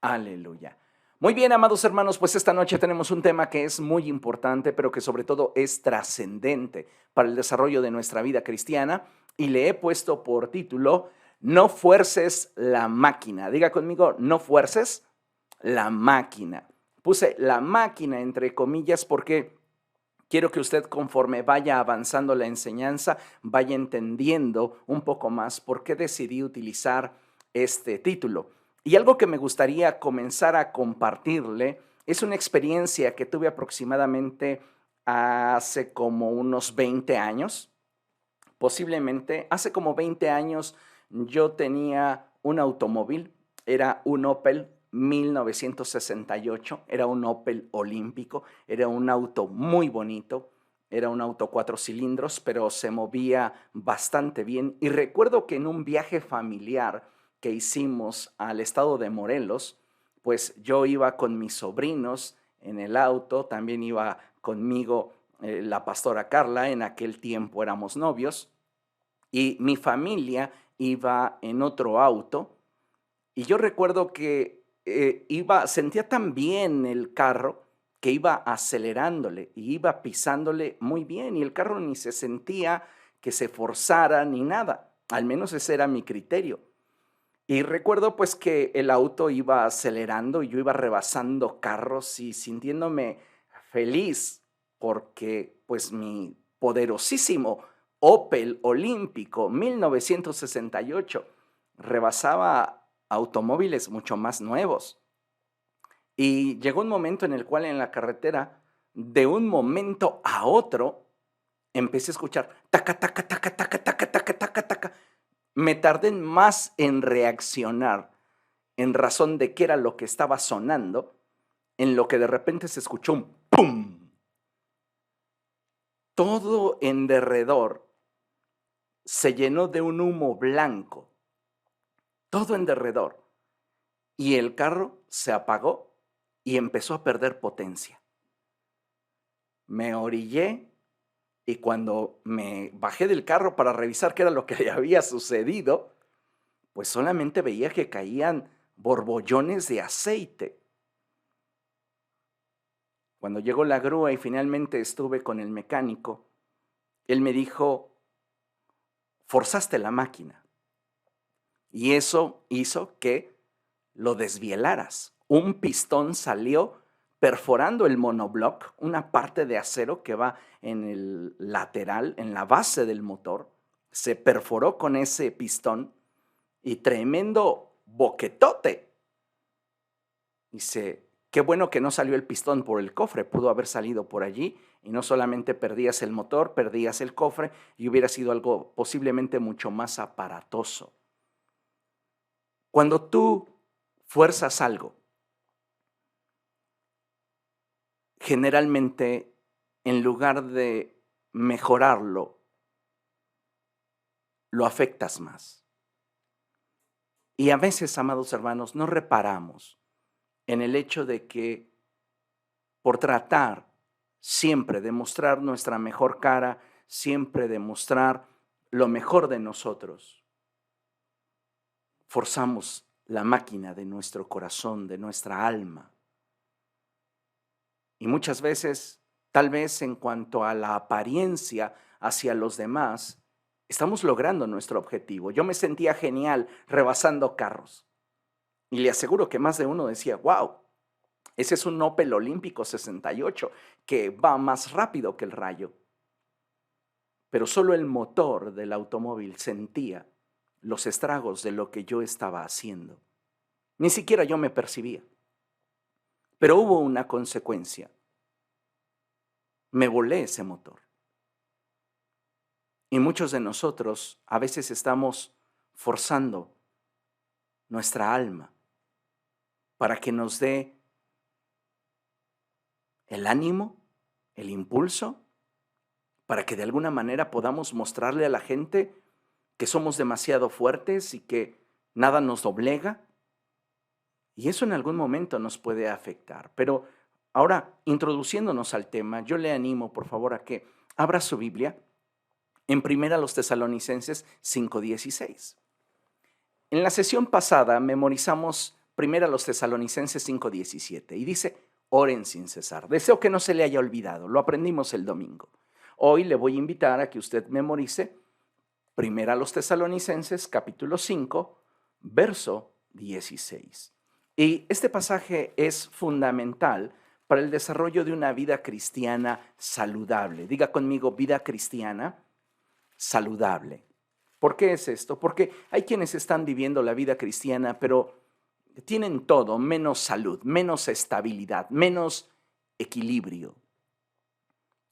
Aleluya. Muy bien, amados hermanos, pues esta noche tenemos un tema que es muy importante, pero que sobre todo es trascendente para el desarrollo de nuestra vida cristiana y le he puesto por título, No fuerces la máquina. Diga conmigo, no fuerces la máquina. Puse la máquina entre comillas porque quiero que usted, conforme vaya avanzando la enseñanza, vaya entendiendo un poco más por qué decidí utilizar este título. Y algo que me gustaría comenzar a compartirle es una experiencia que tuve aproximadamente hace como unos 20 años. Posiblemente hace como 20 años yo tenía un automóvil, era un Opel 1968, era un Opel olímpico, era un auto muy bonito, era un auto 4 cilindros, pero se movía bastante bien. Y recuerdo que en un viaje familiar que hicimos al estado de Morelos, pues yo iba con mis sobrinos en el auto, también iba conmigo la pastora Carla, en aquel tiempo éramos novios, y mi familia iba en otro auto, y yo recuerdo que sentía tan bien el carro que iba acelerándole y iba pisándole muy bien, y el carro ni se sentía que se forzara ni nada, al menos ese era mi criterio. Y recuerdo pues que el auto iba acelerando y yo iba rebasando carros y sintiéndome feliz porque pues mi poderosísimo Opel Olímpico 1968 rebasaba automóviles mucho más nuevos. Y llegó un momento en el cual en la carretera, de un momento a otro, empecé a escuchar taca, taca, taca, taca, taca, taca, taca, taca. Me tardé más en reaccionar en razón de qué era lo que estaba sonando, en lo que de repente se escuchó un pum. Todo en derredor se llenó de un humo blanco, todo en derredor, y el carro se apagó y empezó a perder potencia. Me orillé y cuando me bajé del carro para revisar qué era lo que le había sucedido, pues solamente veía que caían borbollones de aceite. Cuando llegó la grúa y finalmente estuve con el mecánico, él me dijo, forzaste la máquina. Y eso hizo que lo desvielaras. Un pistón salió perforando el monobloc, una parte de acero que va en el lateral, en la base del motor. Se perforó con ese pistón y tremendo boquetote. Dice, qué bueno que no salió el pistón por el cofre, pudo haber salido por allí y no solamente perdías el motor, perdías el cofre y hubiera sido algo posiblemente mucho más aparatoso. Cuando tú fuerzas algo, generalmente en lugar de mejorarlo, lo afectas más. Y a veces, amados hermanos, no reparamos en el hecho de que por tratar siempre de mostrar nuestra mejor cara, siempre de mostrar lo mejor de nosotros, forzamos la máquina de nuestro corazón, de nuestra alma. Y muchas veces, tal vez en cuanto a la apariencia hacia los demás, estamos logrando nuestro objetivo. Yo me sentía genial rebasando carros. Y le aseguro que más de uno decía, wow, ese es un Opel Olímpico 68 que va más rápido que el rayo. Pero solo el motor del automóvil sentía los estragos de lo que yo estaba haciendo. Ni siquiera yo me percibía. Pero hubo una consecuencia. Me volé ese motor. Y muchos de nosotros a veces estamos forzando nuestra alma para que nos dé el ánimo, el impulso, para que de alguna manera podamos mostrarle a la gente que somos demasiado fuertes y que nada nos doblega. Y eso en algún momento nos puede afectar. Pero ahora, introduciéndonos al tema, yo le animo, por favor, a que abra su Biblia en Primera los Tesalonicenses 5:16. En la sesión pasada memorizamos primera a los Tesalonicenses 5:17 y dice, oren sin cesar. Deseo que no se le haya olvidado, lo aprendimos el domingo. Hoy le voy a invitar a que usted memorice primera a los Tesalonicenses capítulo 5, verso 16. Y este pasaje es fundamental para el desarrollo de una vida cristiana saludable. Diga conmigo, vida cristiana saludable. ¿Por qué es esto? Porque hay quienes están viviendo la vida cristiana, pero tienen todo menos salud, menos estabilidad, menos equilibrio.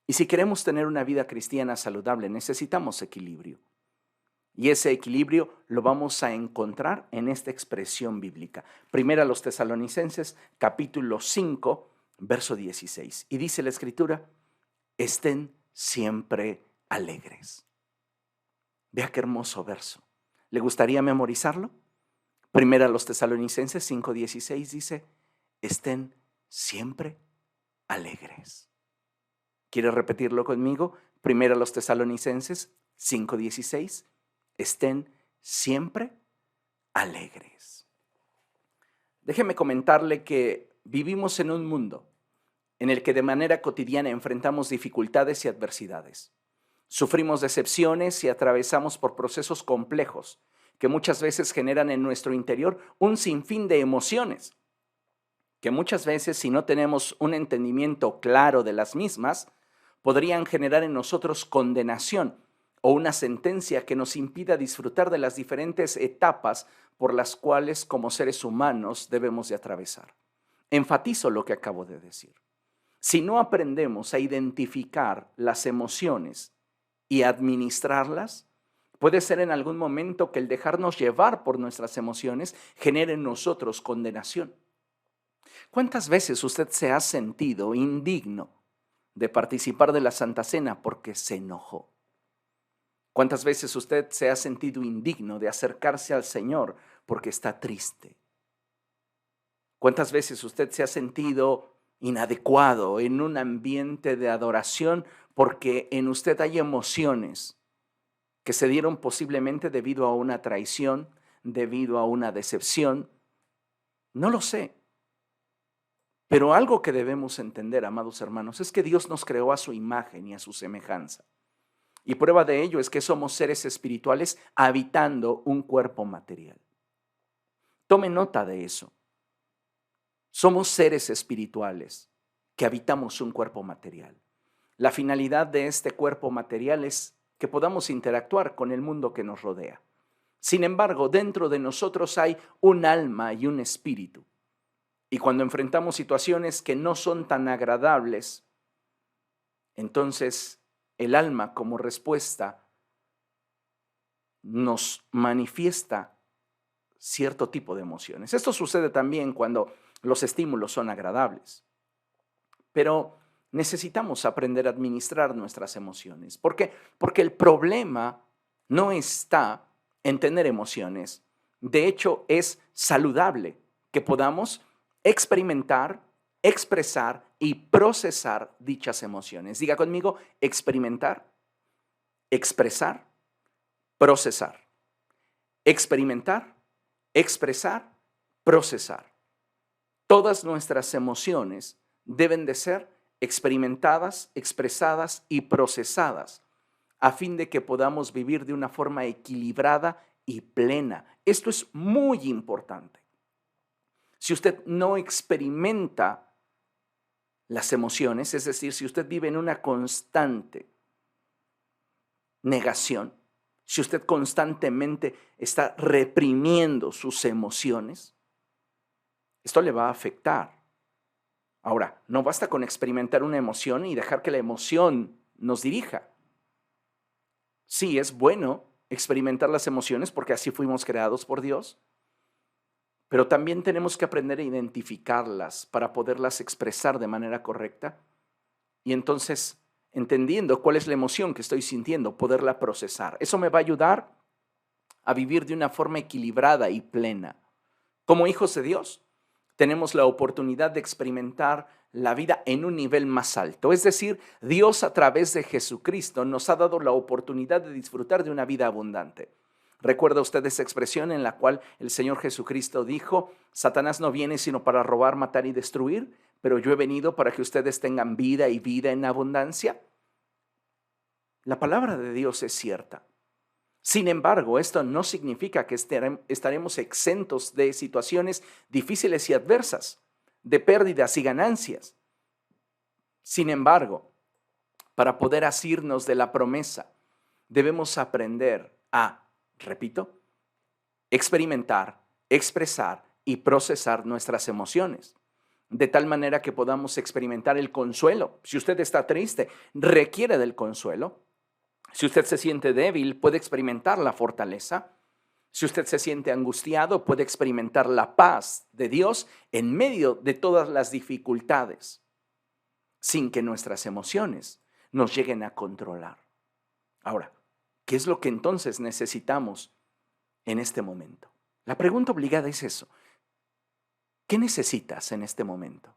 Y si queremos tener una vida cristiana saludable, necesitamos equilibrio. Y ese equilibrio lo vamos a encontrar en esta expresión bíblica. Primera a los Tesalonicenses, capítulo 5, verso 16. Y dice la Escritura, estén siempre alegres. Vea qué hermoso verso. ¿Le gustaría memorizarlo? Primera a los Tesalonicenses 5:16 dice, estén siempre alegres. ¿Quiere repetirlo conmigo? Primera a los Tesalonicenses 5:16, estén siempre alegres. Déjeme comentarle que vivimos en un mundo en el que de manera cotidiana enfrentamos dificultades y adversidades. Sufrimos decepciones y atravesamos por procesos complejos que muchas veces generan en nuestro interior un sinfín de emociones, que muchas veces, si no tenemos un entendimiento claro de las mismas, podrían generar en nosotros condenación o una sentencia que nos impida disfrutar de las diferentes etapas por las cuales como seres humanos debemos de atravesar. Enfatizo lo que acabo de decir. Si no aprendemos a identificar las emociones y administrarlas, puede ser en algún momento que el dejarnos llevar por nuestras emociones genere en nosotros condenación. ¿Cuántas veces usted se ha sentido indigno de participar de la Santa Cena porque se enojó? ¿Cuántas veces usted se ha sentido indigno de acercarse al Señor porque está triste? ¿Cuántas veces usted se ha sentido inadecuado en un ambiente de adoración porque en usted hay emociones que se dieron posiblemente debido a una traición, debido a una decepción? No lo sé. Pero algo que debemos entender, amados hermanos, es que Dios nos creó a su imagen y a su semejanza. Y prueba de ello es que somos seres espirituales habitando un cuerpo material. Tome nota de eso. Somos seres espirituales que habitamos un cuerpo material. La finalidad de este cuerpo material es que podamos interactuar con el mundo que nos rodea. Sin embargo, dentro de nosotros hay un alma y un espíritu. Y cuando enfrentamos situaciones que no son tan agradables, entonces el alma como respuesta nos manifiesta cierto tipo de emociones. Esto sucede también cuando los estímulos son agradables. Pero necesitamos aprender a administrar nuestras emociones. ¿Por qué? Porque el problema no está en tener emociones. De hecho, es saludable que podamos experimentar, expresar y procesar dichas emociones. Diga conmigo, experimentar, expresar, procesar. Experimentar, expresar, procesar. Todas nuestras emociones deben de ser experimentadas, expresadas y procesadas a fin de que podamos vivir de una forma equilibrada y plena. Esto es muy importante. Si usted no experimenta las emociones, es decir, si usted vive en una constante negación, si usted constantemente está reprimiendo sus emociones, esto le va a afectar. Ahora, no basta con experimentar una emoción y dejar que la emoción nos dirija. Sí, es bueno experimentar las emociones porque así fuimos creados por Dios, pero también tenemos que aprender a identificarlas para poderlas expresar de manera correcta y entonces, entendiendo cuál es la emoción que estoy sintiendo, poderla procesar. Eso me va a ayudar a vivir de una forma equilibrada y plena. Como hijos de Dios, tenemos la oportunidad de experimentar la vida en un nivel más alto. Es decir, Dios a través de Jesucristo nos ha dado la oportunidad de disfrutar de una vida abundante. ¿Recuerda usted esa expresión en la cual el Señor Jesucristo dijo, Satanás no viene sino para robar, matar y destruir, pero yo he venido para que ustedes tengan vida y vida en abundancia? La palabra de Dios es cierta. Sin embargo, esto no significa que estaremos exentos de situaciones difíciles y adversas, de pérdidas y ganancias. Sin embargo, para poder asirnos de la promesa, debemos aprender a, repito, experimentar, expresar y procesar nuestras emociones, de tal manera que podamos experimentar el consuelo. Si usted está triste, requiere del consuelo. Si usted se siente débil, puede experimentar la fortaleza. Si usted se siente angustiado, puede experimentar la paz de Dios en medio de todas las dificultades, sin que nuestras emociones nos lleguen a controlar. Ahora, ¿qué es lo que entonces necesitamos en este momento? La pregunta obligada es eso. ¿Qué necesitas en este momento?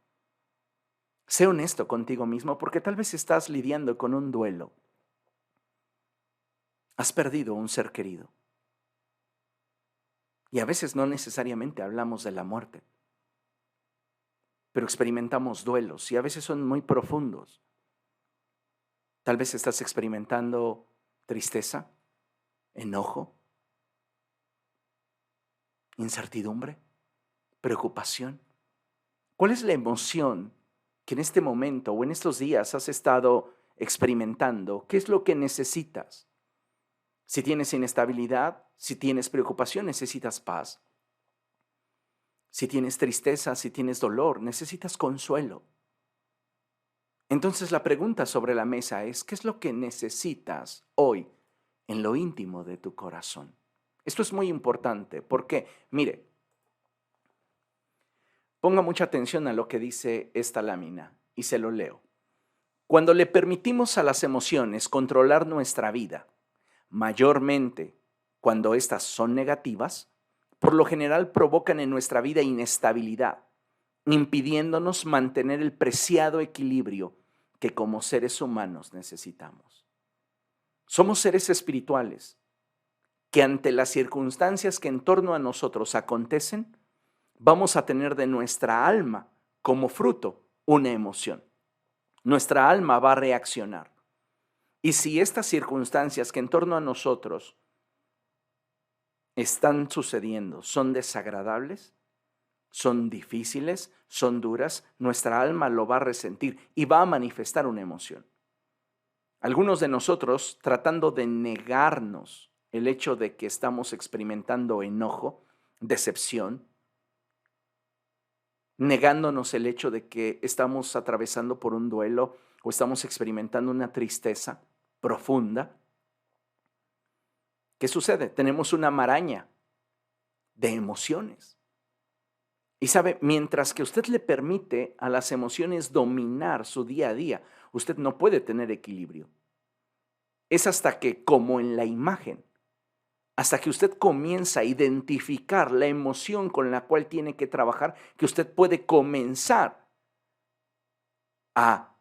Sé honesto contigo mismo porque tal vez estás lidiando con un duelo. Has perdido un ser querido. Y a veces no necesariamente hablamos de la muerte, pero experimentamos duelos y a veces son muy profundos. Tal vez estás experimentando tristeza, enojo, incertidumbre, preocupación. ¿Cuál es la emoción que en este momento o en estos días has estado experimentando? ¿Qué es lo que necesitas? Si tienes inestabilidad, si tienes preocupación, necesitas paz. Si tienes tristeza, si tienes dolor, necesitas consuelo. Entonces la pregunta sobre la mesa es, ¿qué es lo que necesitas hoy en lo íntimo de tu corazón? Esto es muy importante porque, mire, ponga mucha atención a lo que dice esta lámina y se lo leo. Cuando le permitimos a las emociones controlar nuestra vida, mayormente cuando éstas son negativas, por lo general provocan en nuestra vida inestabilidad, impidiéndonos mantener el preciado equilibrio que como seres humanos necesitamos. Somos seres espirituales que ante las circunstancias que en torno a nosotros acontecen, vamos a tener de nuestra alma como fruto una emoción. Nuestra alma va a reaccionar. Y si estas circunstancias que en torno a nosotros están sucediendo son desagradables, son difíciles, son duras, nuestra alma lo va a resentir y va a manifestar una emoción. Algunos de nosotros, tratando de negarnos el hecho de que estamos experimentando enojo, decepción, negándonos el hecho de que estamos atravesando por un duelo o estamos experimentando una tristeza profunda. ¿Qué sucede? Tenemos una maraña de emociones. Y sabe, mientras que usted le permite a las emociones dominar su día a día, usted no puede tener equilibrio. Es hasta que, como en la imagen, hasta que usted comienza a identificar la emoción con la cual tiene que trabajar, que usted puede comenzar a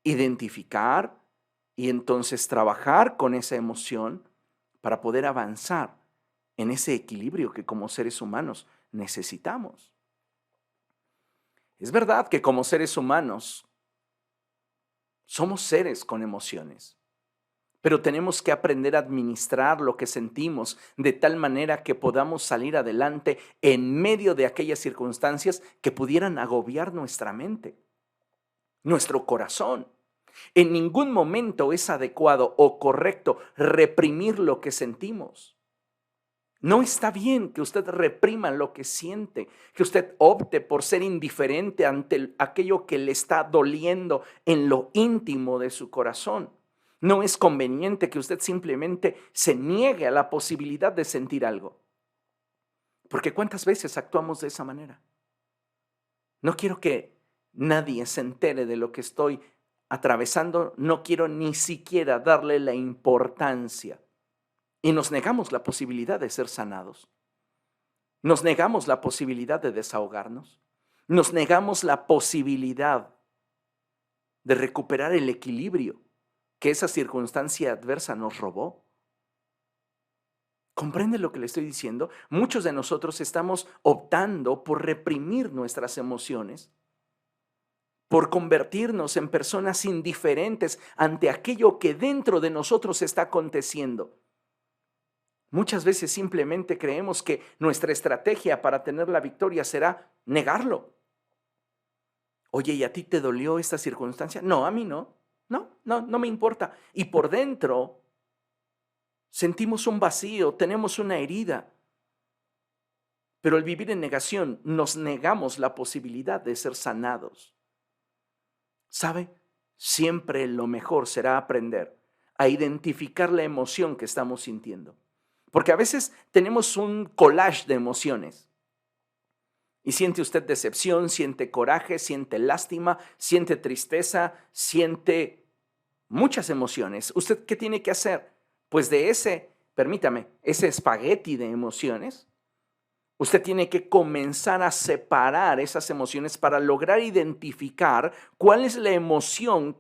identificar y entonces trabajar con esa emoción para poder avanzar en ese equilibrio que como seres humanos necesitamos. Es verdad que como seres humanos somos seres con emociones, pero tenemos que aprender a administrar lo que sentimos de tal manera que podamos salir adelante en medio de aquellas circunstancias que pudieran agobiar nuestra mente, nuestro corazón. En ningún momento es adecuado o correcto reprimir lo que sentimos. No está bien que usted reprima lo que siente, que usted opte por ser indiferente ante aquello que le está doliendo en lo íntimo de su corazón. No es conveniente que usted simplemente se niegue a la posibilidad de sentir algo. Porque ¿cuántas veces actuamos de esa manera? No quiero que nadie se entere de lo que estoy atravesando, no quiero ni siquiera darle la importancia. Y nos negamos la posibilidad de ser sanados. Nos negamos la posibilidad de desahogarnos. Nos negamos la posibilidad de recuperar el equilibrio que esa circunstancia adversa nos robó. ¿Comprende lo que le estoy diciendo? Muchos de nosotros estamos optando por reprimir nuestras emociones, por convertirnos en personas indiferentes ante aquello que dentro de nosotros está aconteciendo. Muchas veces simplemente creemos que nuestra estrategia para tener la victoria será negarlo. Oye, ¿y a ti te dolió esta circunstancia? No, a mí no. No me importa. Y por dentro sentimos un vacío, tenemos una herida. Pero al vivir en negación, nos negamos la posibilidad de ser sanados. ¿Sabe? Siempre lo mejor será aprender a identificar la emoción que estamos sintiendo. Porque a veces tenemos un collage de emociones. Y siente usted decepción, siente coraje, siente lástima, siente tristeza, siente muchas emociones. ¿Usted qué tiene que hacer? Pues de permítame, ese espagueti de emociones, usted tiene que comenzar a separar esas emociones para lograr identificar cuál es la emoción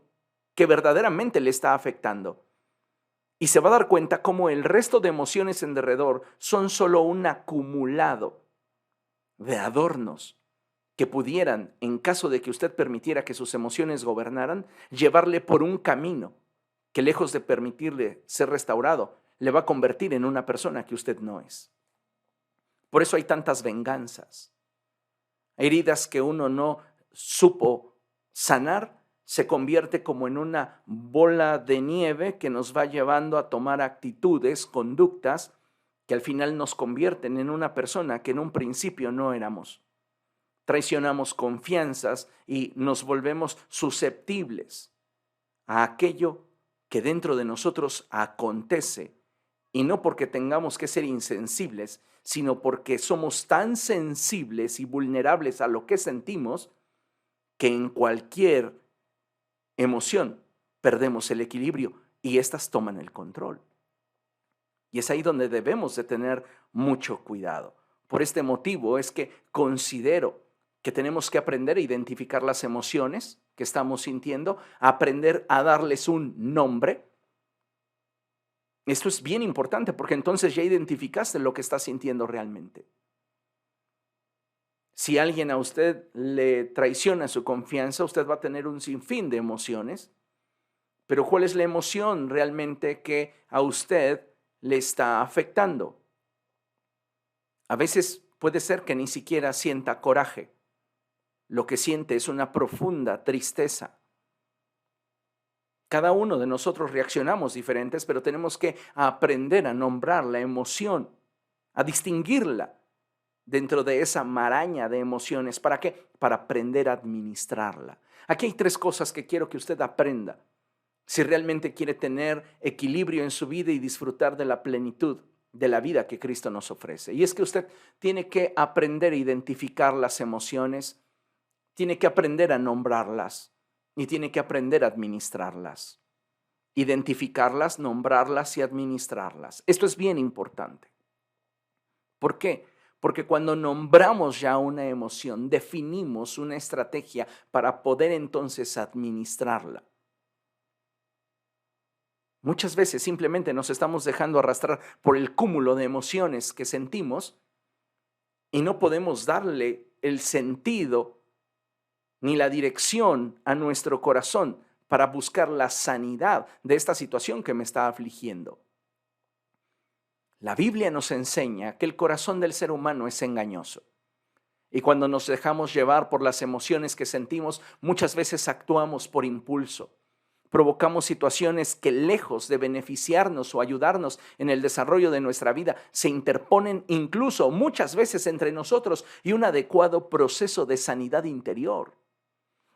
que verdaderamente le está afectando. Y se va a dar cuenta cómo el resto de emociones en derredor son solo un acumulado de adornos que pudieran, en caso de que usted permitiera que sus emociones gobernaran, llevarle por un camino que lejos de permitirle ser restaurado, le va a convertir en una persona que usted no es. Por eso hay tantas venganzas, heridas que uno no supo sanar, se convierte como en una bola de nieve que nos va llevando a tomar actitudes, conductas, que al final nos convierten en una persona que en un principio no éramos. Traicionamos confianzas y nos volvemos susceptibles a aquello que dentro de nosotros acontece, y no porque tengamos que ser insensibles, sino porque somos tan sensibles y vulnerables a lo que sentimos que en cualquier emoción perdemos el equilibrio y éstas toman el control. Y es ahí donde debemos de tener mucho cuidado. Por este motivo es que considero que tenemos que aprender a identificar las emociones que estamos sintiendo, aprender a darles un nombre. Esto es bien importante porque entonces ya identificaste lo que estás sintiendo realmente. Si alguien a usted le traiciona su confianza, usted va a tener un sinfín de emociones, pero ¿cuál es la emoción realmente que a usted le está afectando? A veces puede ser que ni siquiera sienta coraje. Lo que siente es una profunda tristeza. Cada uno de nosotros reaccionamos diferentes, pero tenemos que aprender a nombrar la emoción, a distinguirla dentro de esa maraña de emociones. ¿Para qué? Para aprender a administrarla. Aquí hay 3 cosas que quiero que usted aprenda si realmente quiere tener equilibrio en su vida y disfrutar de la plenitud de la vida que Cristo nos ofrece. Y es que usted tiene que aprender a identificar las emociones, tiene que aprender a nombrarlas y tiene que aprender a administrarlas. Identificarlas, nombrarlas y administrarlas. Esto es bien importante. ¿Por qué? Porque cuando nombramos ya una emoción, definimos una estrategia para poder entonces administrarla. Muchas veces simplemente nos estamos dejando arrastrar por el cúmulo de emociones que sentimos y no podemos darle el sentido ni la dirección a nuestro corazón para buscar la sanidad de esta situación que me está afligiendo. La Biblia nos enseña que el corazón del ser humano es engañoso. Y cuando nos dejamos llevar por las emociones que sentimos, muchas veces actuamos por impulso. Provocamos situaciones que lejos de beneficiarnos o ayudarnos en el desarrollo de nuestra vida, se interponen incluso muchas veces entre nosotros y un adecuado proceso de sanidad interior.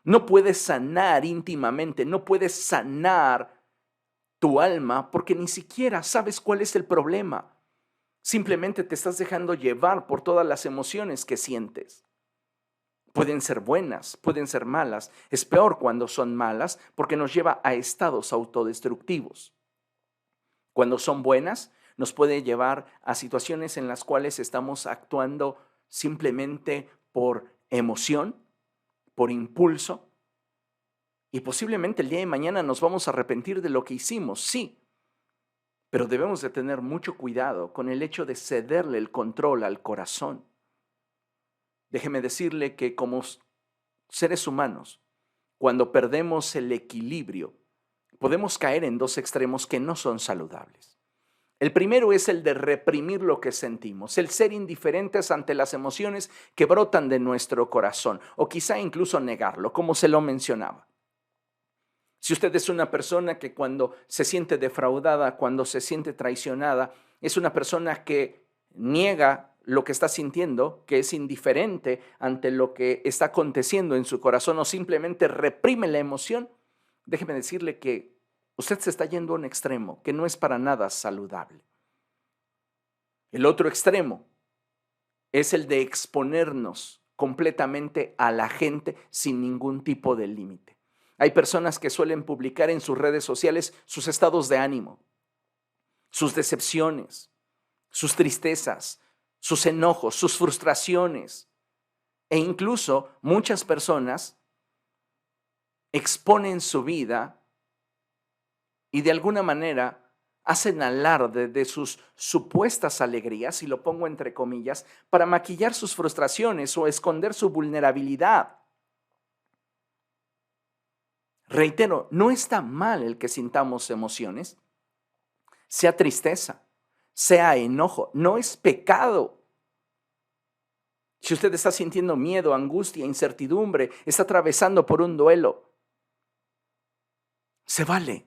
No puedes sanar íntimamente, no puedes sanar tu alma porque ni siquiera sabes cuál es el problema. Simplemente te estás dejando llevar por todas las emociones que sientes. Pueden ser buenas, pueden ser malas. Es peor cuando son malas porque nos lleva a estados autodestructivos. Cuando son buenas, nos puede llevar a situaciones en las cuales estamos actuando simplemente por emoción, por impulso, y posiblemente el día de mañana nos vamos a arrepentir de lo que hicimos, sí. Pero debemos de tener mucho cuidado con el hecho de cederle el control al corazón. Déjeme decirle que como seres humanos, cuando perdemos el equilibrio, podemos caer en dos extremos que no son saludables. El primero es el de reprimir lo que sentimos, el ser indiferentes ante las emociones que brotan de nuestro corazón, o quizá incluso negarlo, como se lo mencionaba. Si usted es una persona que cuando se siente defraudada, cuando se siente traicionada, es una persona que niega lo que está sintiendo, que es indiferente ante lo que está aconteciendo en su corazón o simplemente reprime la emoción, déjeme decirle que usted se está yendo a un extremo que no es para nada saludable. El otro extremo es el de exponernos completamente a la gente sin ningún tipo de límite. Hay personas que suelen publicar en sus redes sociales sus estados de ánimo, sus decepciones, sus tristezas, sus enojos, sus frustraciones. E incluso muchas personas exponen su vida y de alguna manera hacen alarde de sus supuestas alegrías, y lo pongo entre comillas, para maquillar sus frustraciones o esconder su vulnerabilidad. Reitero, no está mal el que sintamos emociones, sea tristeza, sea enojo, no es pecado. Si usted está sintiendo miedo, angustia, incertidumbre, está atravesando por un duelo, se vale.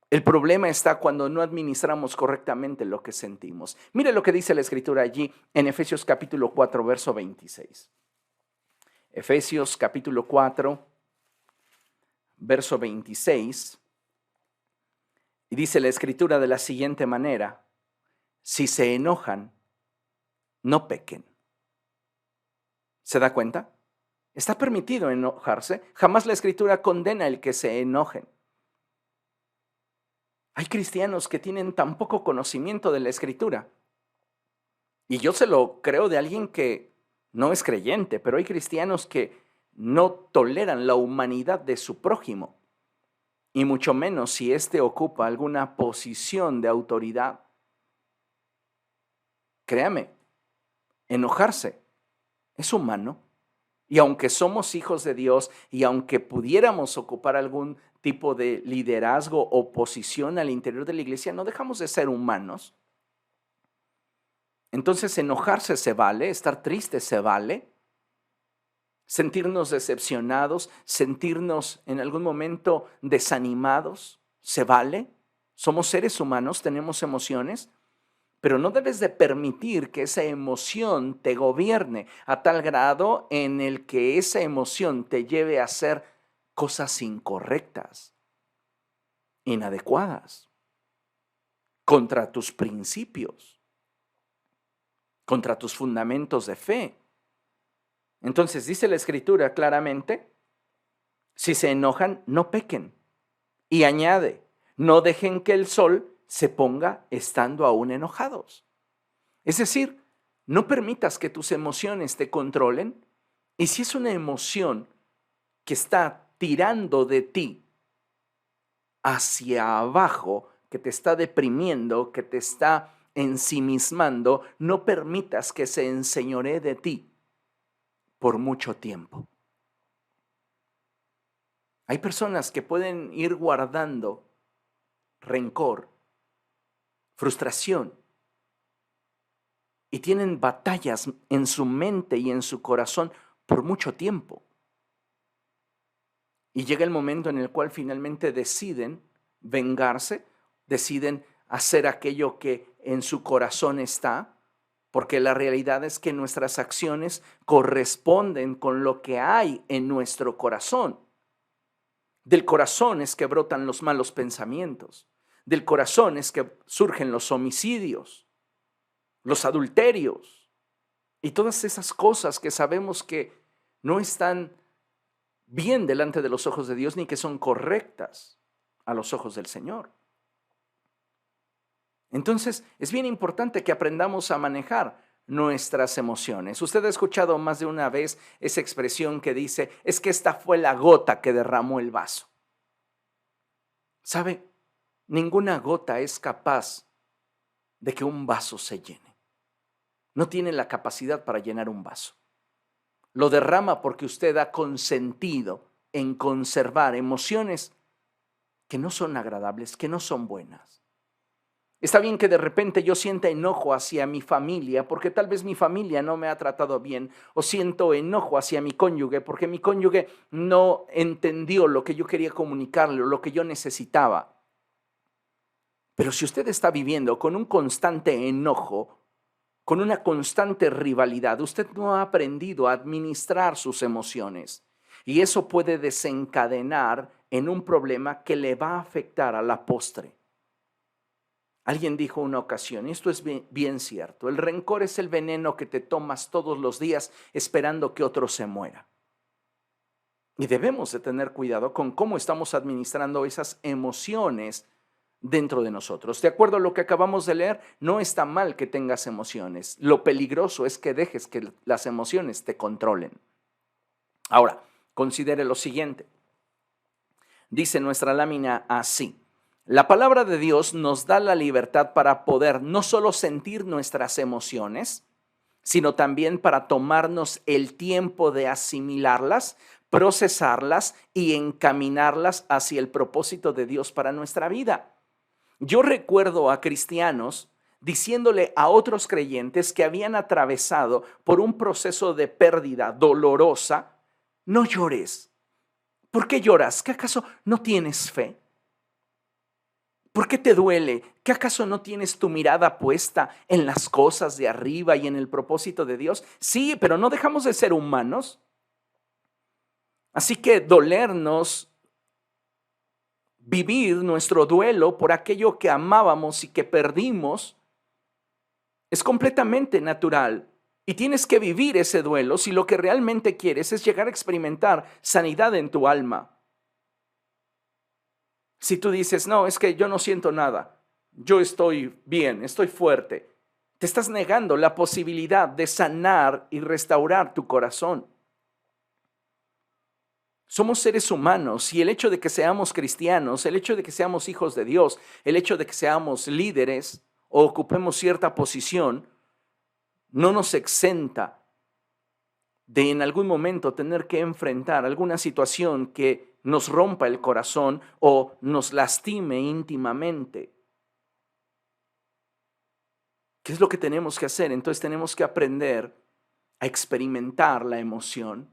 El problema está cuando no administramos correctamente lo que sentimos. Mire lo que dice la Escritura allí en Efesios capítulo 4, verso 26. Efesios capítulo 4, verso 26. Y dice la Escritura de la siguiente manera: si se enojan, no pequen. ¿Se da cuenta? Está permitido enojarse. Jamás la Escritura condena el que se enojen. Hay cristianos que tienen tan poco conocimiento de la Escritura. Y yo se lo creo de alguien que no es creyente, pero hay cristianos que no toleran la humanidad de su prójimo, y mucho menos si éste ocupa alguna posición de autoridad. Créame, enojarse es humano. Y aunque somos hijos de Dios y aunque pudiéramos ocupar algún tipo de liderazgo o posición al interior de la iglesia, no dejamos de ser humanos. Entonces, enojarse se vale, estar triste se vale, sentirnos decepcionados, sentirnos en algún momento desanimados, se vale. Somos seres humanos, tenemos emociones, pero no debes de permitir que esa emoción te gobierne a tal grado en el que esa emoción te lleve a hacer cosas incorrectas, inadecuadas, contra tus principios, contra tus fundamentos de fe. Entonces dice la Escritura claramente: si se enojan, no pequen. Y añade: no dejen que el sol se ponga estando aún enojados. Es decir, no permitas que tus emociones te controlen, y si es una emoción que está tirando de ti hacia abajo, que te está deprimiendo, que te está ensimismando, no permitas que se enseñoree de ti por mucho tiempo. Hay personas que pueden ir guardando rencor, frustración, y tienen batallas en su mente y en su corazón por mucho tiempo. Y llega el momento en el cual finalmente deciden vengarse, deciden hacer aquello que en su corazón está, porque la realidad es que nuestras acciones corresponden con lo que hay en nuestro corazón. Del corazón es que brotan los malos pensamientos. Del corazón es que surgen los homicidios, los adulterios y todas esas cosas que sabemos que no están bien delante de los ojos de Dios ni que son correctas a los ojos del Señor. Entonces, es bien importante que aprendamos a manejar nuestras emociones. Usted ha escuchado más de una vez esa expresión que dice: es que esta fue la gota que derramó el vaso. ¿Sabe? Ninguna gota es capaz de que un vaso se llene. No tiene la capacidad para llenar un vaso. Lo derrama porque usted ha consentido en conservar emociones que no son agradables, que no son buenas. Está bien que de repente yo sienta enojo hacia mi familia porque tal vez mi familia no me ha tratado bien, o siento enojo hacia mi cónyuge porque mi cónyuge no entendió lo que yo quería comunicarle o lo que yo necesitaba. Pero si usted está viviendo con un constante enojo, con una constante rivalidad, usted no ha aprendido a administrar sus emociones y eso puede desencadenar en un problema que le va a afectar a la postre. Alguien dijo una ocasión, y esto es bien cierto, el rencor es el veneno que te tomas todos los días esperando que otro se muera. Y debemos de tener cuidado con cómo estamos administrando esas emociones dentro de nosotros. De acuerdo a lo que acabamos de leer, no está mal que tengas emociones. Lo peligroso es que dejes que las emociones te controlen. Ahora, considere lo siguiente. Dice nuestra lámina así. La palabra de Dios nos da la libertad para poder no solo sentir nuestras emociones, sino también para tomarnos el tiempo de asimilarlas, procesarlas y encaminarlas hacia el propósito de Dios para nuestra vida. Yo recuerdo a cristianos diciéndole a otros creyentes que habían atravesado por un proceso de pérdida dolorosa, no llores. ¿Por qué lloras? ¿Qué acaso no tienes fe? ¿Por qué te duele? ¿Qué acaso no tienes tu mirada puesta en las cosas de arriba y en el propósito de Dios? Sí, pero no dejamos de ser humanos. Así que dolernos, vivir nuestro duelo por aquello que amábamos y que perdimos, es completamente natural. Y tienes que vivir ese duelo si lo que realmente quieres es llegar a experimentar sanidad en tu alma. Si tú dices, no, es que yo no siento nada, yo estoy bien, estoy fuerte, te estás negando la posibilidad de sanar y restaurar tu corazón. Somos seres humanos y el hecho de que seamos cristianos, el hecho de que seamos hijos de Dios, el hecho de que seamos líderes o ocupemos cierta posición, no nos exenta de en algún momento tener que enfrentar alguna situación que nos rompa el corazón o nos lastime íntimamente. ¿Qué es lo que tenemos que hacer? Entonces tenemos que aprender a experimentar la emoción,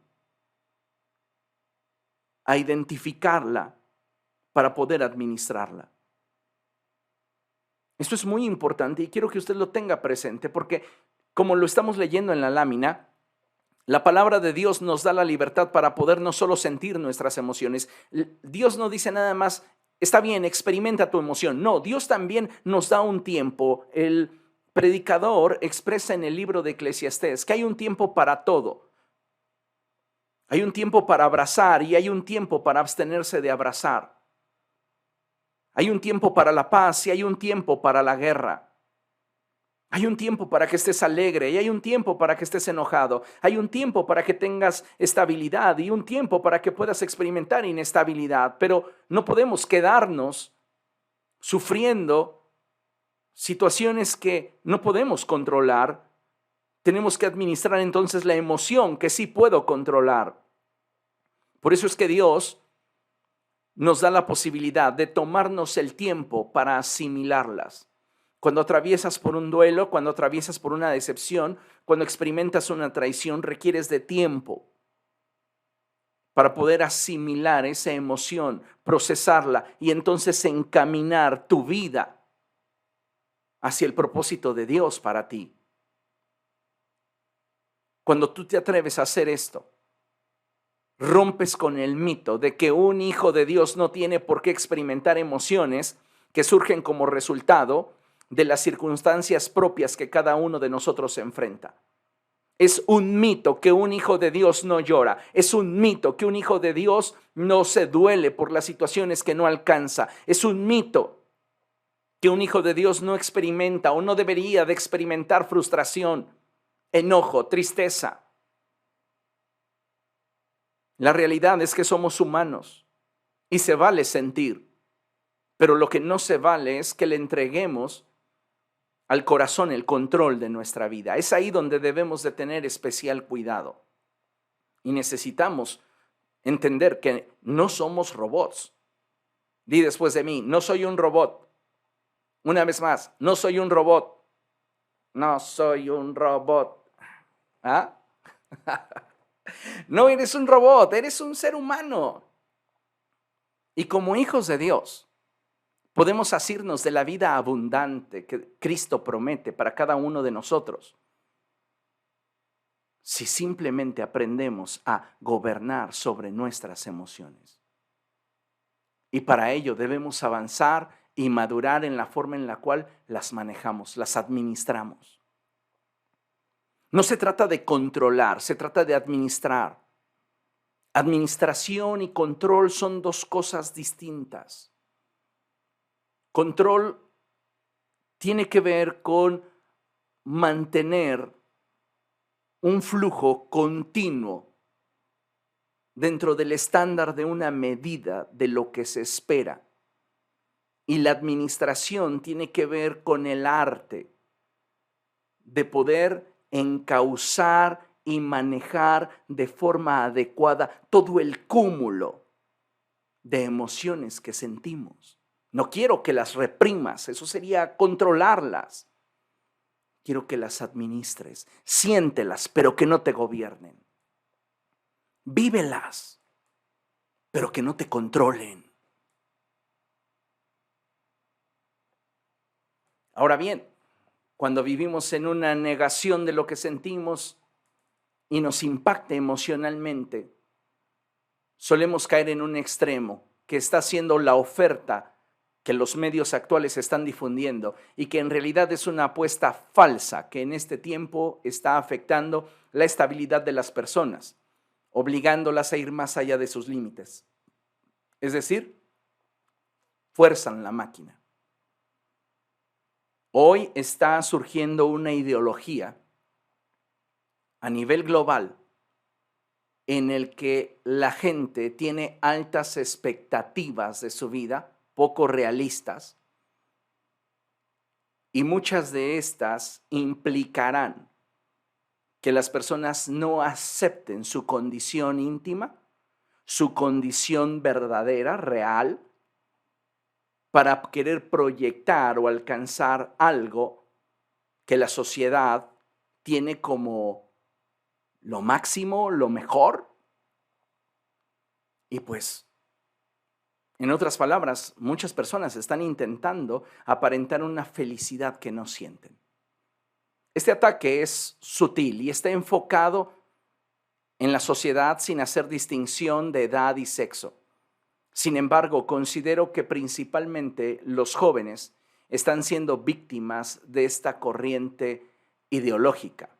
a identificarla para poder administrarla. Esto es muy importante y quiero que usted lo tenga presente porque, como lo estamos leyendo en la lámina, la palabra de Dios nos da la libertad para poder no solo sentir nuestras emociones. Dios no dice nada más, está bien, experimenta tu emoción. No, Dios también nos da un tiempo. El predicador expresa en el libro de Eclesiastés que hay un tiempo para todo. Hay un tiempo para abrazar y hay un tiempo para abstenerse de abrazar. Hay un tiempo para la paz y hay un tiempo para la guerra. Hay un tiempo para que estés alegre y hay un tiempo para que estés enojado. Hay un tiempo para que tengas estabilidad y un tiempo para que puedas experimentar inestabilidad. Pero no podemos quedarnos sufriendo situaciones que no podemos controlar. Tenemos que administrar entonces la emoción que sí puedo controlar. Por eso es que Dios nos da la posibilidad de tomarnos el tiempo para asimilarlas. Cuando atraviesas por un duelo, cuando atraviesas por una decepción, cuando experimentas una traición, requieres de tiempo para poder asimilar esa emoción, procesarla y entonces encaminar tu vida hacia el propósito de Dios para ti. Cuando tú te atreves a hacer esto, rompes con el mito de que un hijo de Dios no tiene por qué experimentar emociones que surgen como resultado de las circunstancias propias que cada uno de nosotros enfrenta. Es un mito que un hijo de Dios no llora. Es un mito que un hijo de Dios no se duele por las situaciones que no alcanza. Es un mito que un hijo de Dios no experimenta o no debería de experimentar frustración, enojo, tristeza. La realidad es que somos humanos y se vale sentir. Pero lo que no se vale es que le entreguemos al corazón el control de nuestra vida. Es ahí donde debemos de tener especial cuidado. Y necesitamos entender que no somos robots. Di después de mí, no soy un robot. Una vez más, no soy un robot. No soy un robot. ¿Ah? No eres un robot, eres un ser humano. Y como hijos de Dios, podemos asirnos de la vida abundante que Cristo promete para cada uno de nosotros si simplemente aprendemos a gobernar sobre nuestras emociones. Y para ello debemos avanzar y madurar en la forma en la cual las manejamos, las administramos. No se trata de controlar, se trata de administrar. Administración y control son dos cosas distintas. Control tiene que ver con mantener un flujo continuo dentro del estándar de una medida de lo que se espera. Y la administración tiene que ver con el arte de poder encauzar y manejar de forma adecuada todo el cúmulo de emociones que sentimos. No quiero que las reprimas, eso sería controlarlas. Quiero que las administres, siéntelas, pero que no te gobiernen. Vívelas, pero que no te controlen. Ahora bien, cuando vivimos en una negación de lo que sentimos y nos impacta emocionalmente, solemos caer en un extremo que está siendo la oferta que los medios actuales están difundiendo y que en realidad es una apuesta falsa que en este tiempo está afectando la estabilidad de las personas, obligándolas a ir más allá de sus límites. Es decir, fuerzan la máquina. Hoy está surgiendo una ideología a nivel global en el que la gente tiene altas expectativas de su vida, poco realistas, y muchas de estas implicarán que las personas no acepten su condición íntima, su condición verdadera, real, para querer proyectar o alcanzar algo que la sociedad tiene como lo máximo, lo mejor. Y pues, en otras palabras, muchas personas están intentando aparentar una felicidad que no sienten. Este ataque es sutil y está enfocado en la sociedad sin hacer distinción de edad y sexo. Sin embargo, considero que principalmente los jóvenes están siendo víctimas de esta corriente ideológica.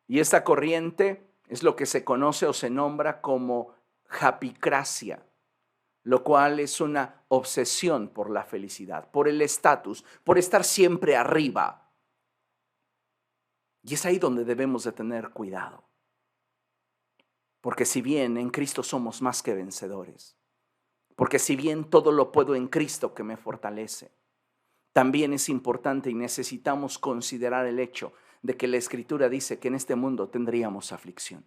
Y esta corriente es lo que se conoce o se nombra como japicracia, lo cual es una obsesión por la felicidad, por el estatus, por estar siempre arriba. Y es ahí donde debemos de tener cuidado. Porque si bien en Cristo somos más que vencedores, porque si bien todo lo puedo en Cristo que me fortalece, también es importante y necesitamos considerar el hecho de que la Escritura dice que en este mundo tendríamos aflicción.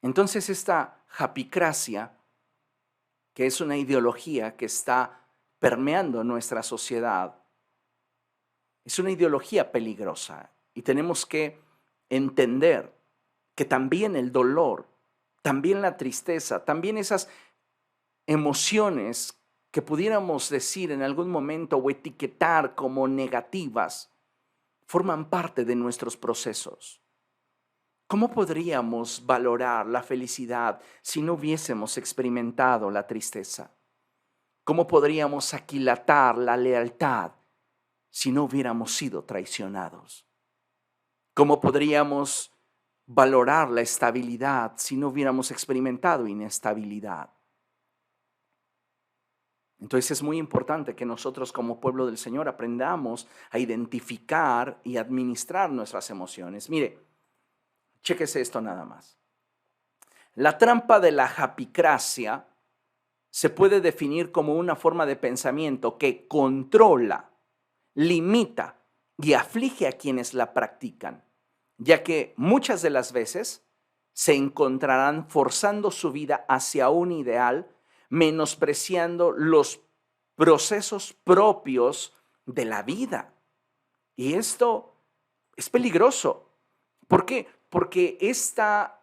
Entonces esta japicracia, que es una ideología que está permeando nuestra sociedad, es una ideología peligrosa y tenemos que entender que también el dolor, también la tristeza, también esas emociones que pudiéramos decir en algún momento o etiquetar como negativas, forman parte de nuestros procesos. ¿Cómo podríamos valorar la felicidad si no hubiésemos experimentado la tristeza? ¿Cómo podríamos aquilatar la lealtad si no hubiéramos sido traicionados? ¿Cómo podríamos valorar la estabilidad si no hubiéramos experimentado inestabilidad? Entonces es muy importante que nosotros como pueblo del Señor aprendamos a identificar y administrar nuestras emociones. Mire, chéquese esto nada más. La trampa de la japicracia se puede definir como una forma de pensamiento que controla, limita y aflige a quienes la practican, ya que muchas de las veces se encontrarán forzando su vida hacia un ideal, menospreciando los procesos propios de la vida. Y esto es peligroso. ¿Por qué? Porque esta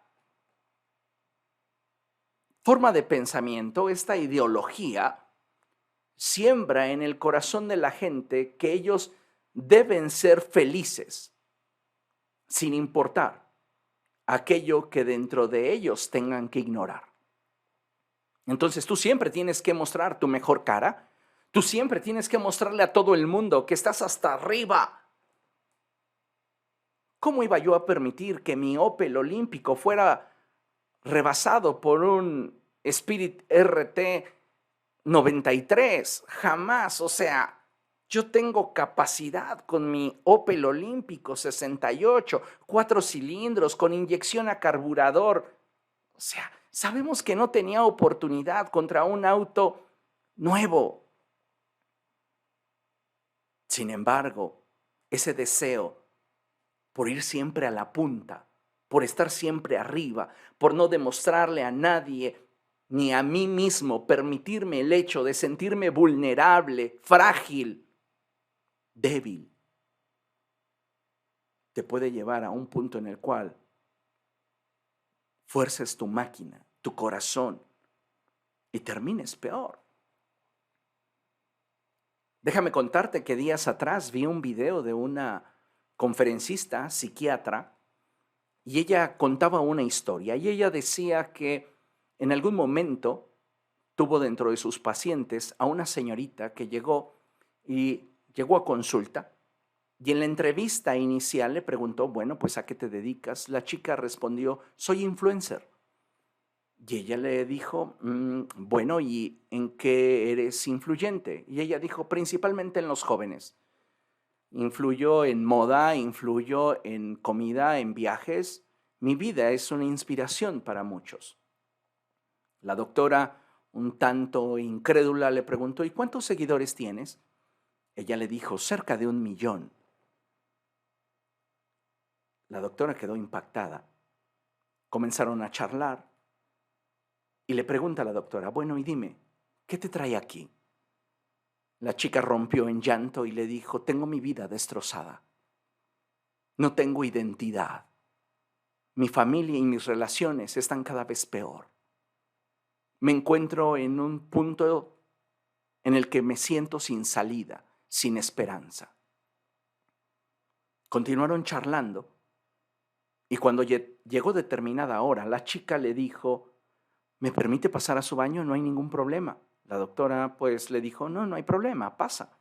forma de pensamiento, esta ideología, siembra en el corazón de la gente que ellos deben ser felices, sin importar aquello que dentro de ellos tengan que ignorar. Entonces tú siempre tienes que mostrar tu mejor cara, tú siempre tienes que mostrarle a todo el mundo que estás hasta arriba. ¿Cómo iba yo a permitir que mi Opel Olímpico fuera rebasado por un Spirit RT 93? Jamás. O sea, yo tengo capacidad con mi Opel Olímpico 68, 4 cilindros, con inyección a carburador. O sea, sabemos que no tenía oportunidad contra un auto nuevo. Sin embargo, ese deseo por ir siempre a la punta, por estar siempre arriba, por no demostrarle a nadie ni a mí mismo, permitirme el hecho de sentirme vulnerable, frágil, débil, te puede llevar a un punto en el cual fuerces tu máquina, tu corazón, y termines peor. Déjame contarte que días atrás vi un video de una conferencista psiquiatra y ella contaba una historia y ella decía que en algún momento tuvo dentro de sus pacientes a una señorita que llegó a consulta y en la entrevista inicial le preguntó, bueno, pues ¿a qué te dedicas? La chica respondió, soy influencer. Y ella le dijo, bueno, ¿y en qué eres influyente? Y ella dijo, principalmente en los jóvenes. Influyo en moda, influyo en comida, en viajes. Mi vida es una inspiración para muchos. La doctora, un tanto incrédula, le preguntó, ¿y cuántos seguidores tienes? Ella le dijo, cerca de 1 millón. La doctora quedó impactada. Comenzaron a charlar y le pregunta a la doctora, bueno, y dime, ¿qué te trae aquí? La chica rompió en llanto y le dijo, tengo mi vida destrozada. No tengo identidad. Mi familia y mis relaciones están cada vez peor. Me encuentro en un punto en el que me siento sin salida, sin esperanza. Continuaron charlando y cuando llegó determinada hora, la chica le dijo, ¿me permite pasar a su baño? No hay ningún problema. La doctora pues le dijo, no, no hay problema, pasa.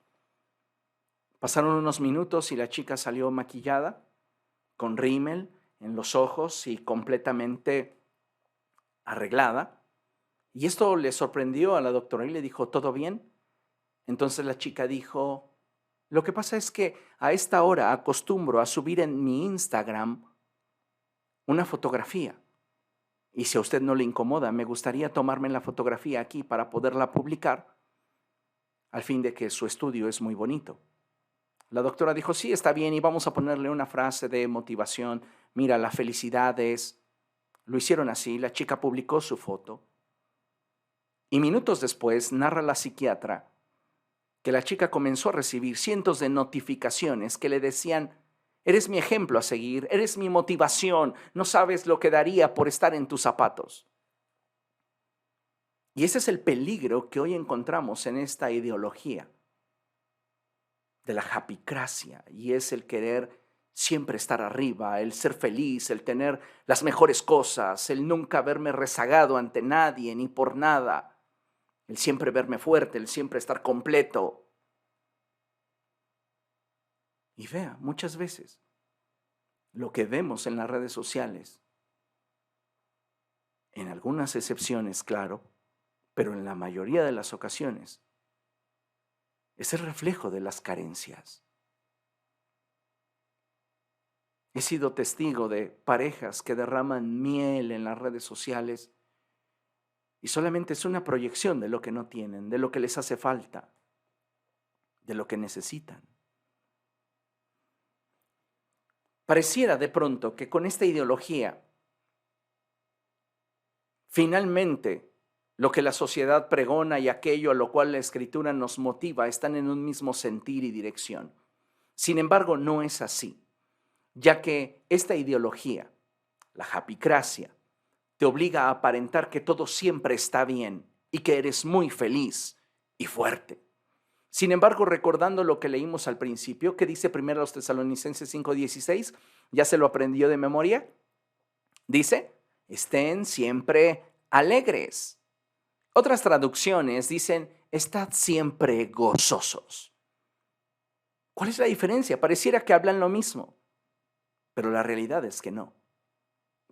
Pasaron unos minutos y la chica salió maquillada, con rímel en los ojos y completamente arreglada. Y esto le sorprendió a la doctora y le dijo, ¿todo bien? Entonces la chica dijo, lo que pasa es que a esta hora acostumbro a subir en mi Instagram una fotografía. Y si a usted no le incomoda, me gustaría tomarme la fotografía aquí para poderla publicar, al fin de que su estudio es muy bonito. La doctora dijo, sí, está bien, y vamos a ponerle una frase de motivación. Mira, la felicidad es... Lo hicieron así, la chica publicó su foto. Y minutos después, narra la psiquiatra, que la chica comenzó a recibir cientos de notificaciones que le decían, eres mi ejemplo a seguir, eres mi motivación, no sabes lo que daría por estar en tus zapatos. Y ese es el peligro que hoy encontramos en esta ideología de la japicracia, y es el querer siempre estar arriba, el ser feliz, el tener las mejores cosas, el nunca verme rezagado ante nadie ni por nada, el siempre verme fuerte, el siempre estar completo. Y vea, muchas veces lo que vemos en las redes sociales, en algunas excepciones, claro, pero en la mayoría de las ocasiones, es el reflejo de las carencias. He sido testigo de parejas que derraman miel en las redes sociales Y solamente es una proyección de lo que no tienen, de lo que les hace falta, de lo que necesitan. Pareciera de pronto que con esta ideología, finalmente, lo que la sociedad pregona y aquello a lo cual la Escritura nos motiva están en un mismo sentir y dirección. Sin embargo, no es así, ya que esta ideología, la japicracia, te obliga a aparentar que todo siempre está bien y que eres muy feliz y fuerte. Sin embargo, recordando lo que leímos al principio, que dice primero a los Tesalonicenses 5:16, ¿ya se lo aprendió de memoria? Dice, estén siempre alegres. Otras traducciones dicen, estad siempre gozosos. ¿Cuál es la diferencia? Pareciera que hablan lo mismo, pero la realidad es que no.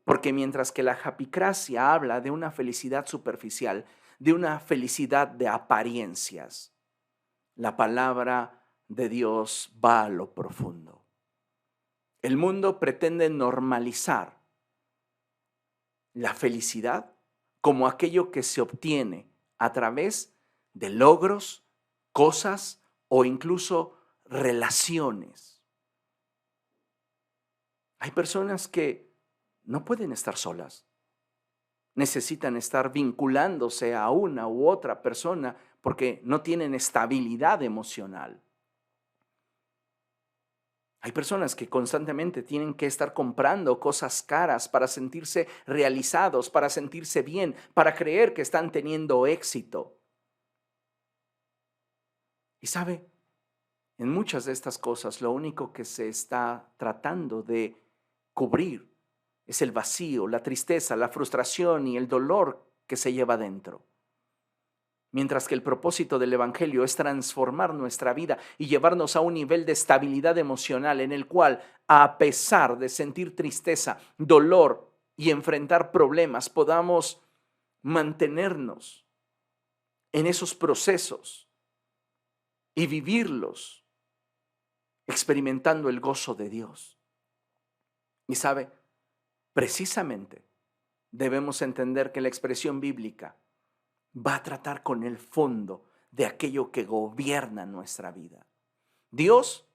Porque mientras que la japicracia habla de una felicidad superficial, de una felicidad de apariencias, la palabra de Dios va a lo profundo. El mundo pretende normalizar la felicidad como aquello que se obtiene a través de logros, cosas o incluso relaciones. Hay personas que no pueden estar solas. Necesitan estar vinculándose a una u otra persona porque no tienen estabilidad emocional. Hay personas que constantemente tienen que estar comprando cosas caras para sentirse realizados, para sentirse bien, para creer que están teniendo éxito. Y sabe, en muchas de estas cosas lo único que se está tratando de cubrir es el vacío, la tristeza, la frustración y el dolor que se lleva dentro. Mientras que el propósito del Evangelio es transformar nuestra vida y llevarnos a un nivel de estabilidad emocional en el cual, a pesar de sentir tristeza, dolor y enfrentar problemas, podamos mantenernos en esos procesos y vivirlos experimentando el gozo de Dios. Y sabe, precisamente debemos entender que la expresión bíblica va a tratar con el fondo de aquello que gobierna nuestra vida. Dios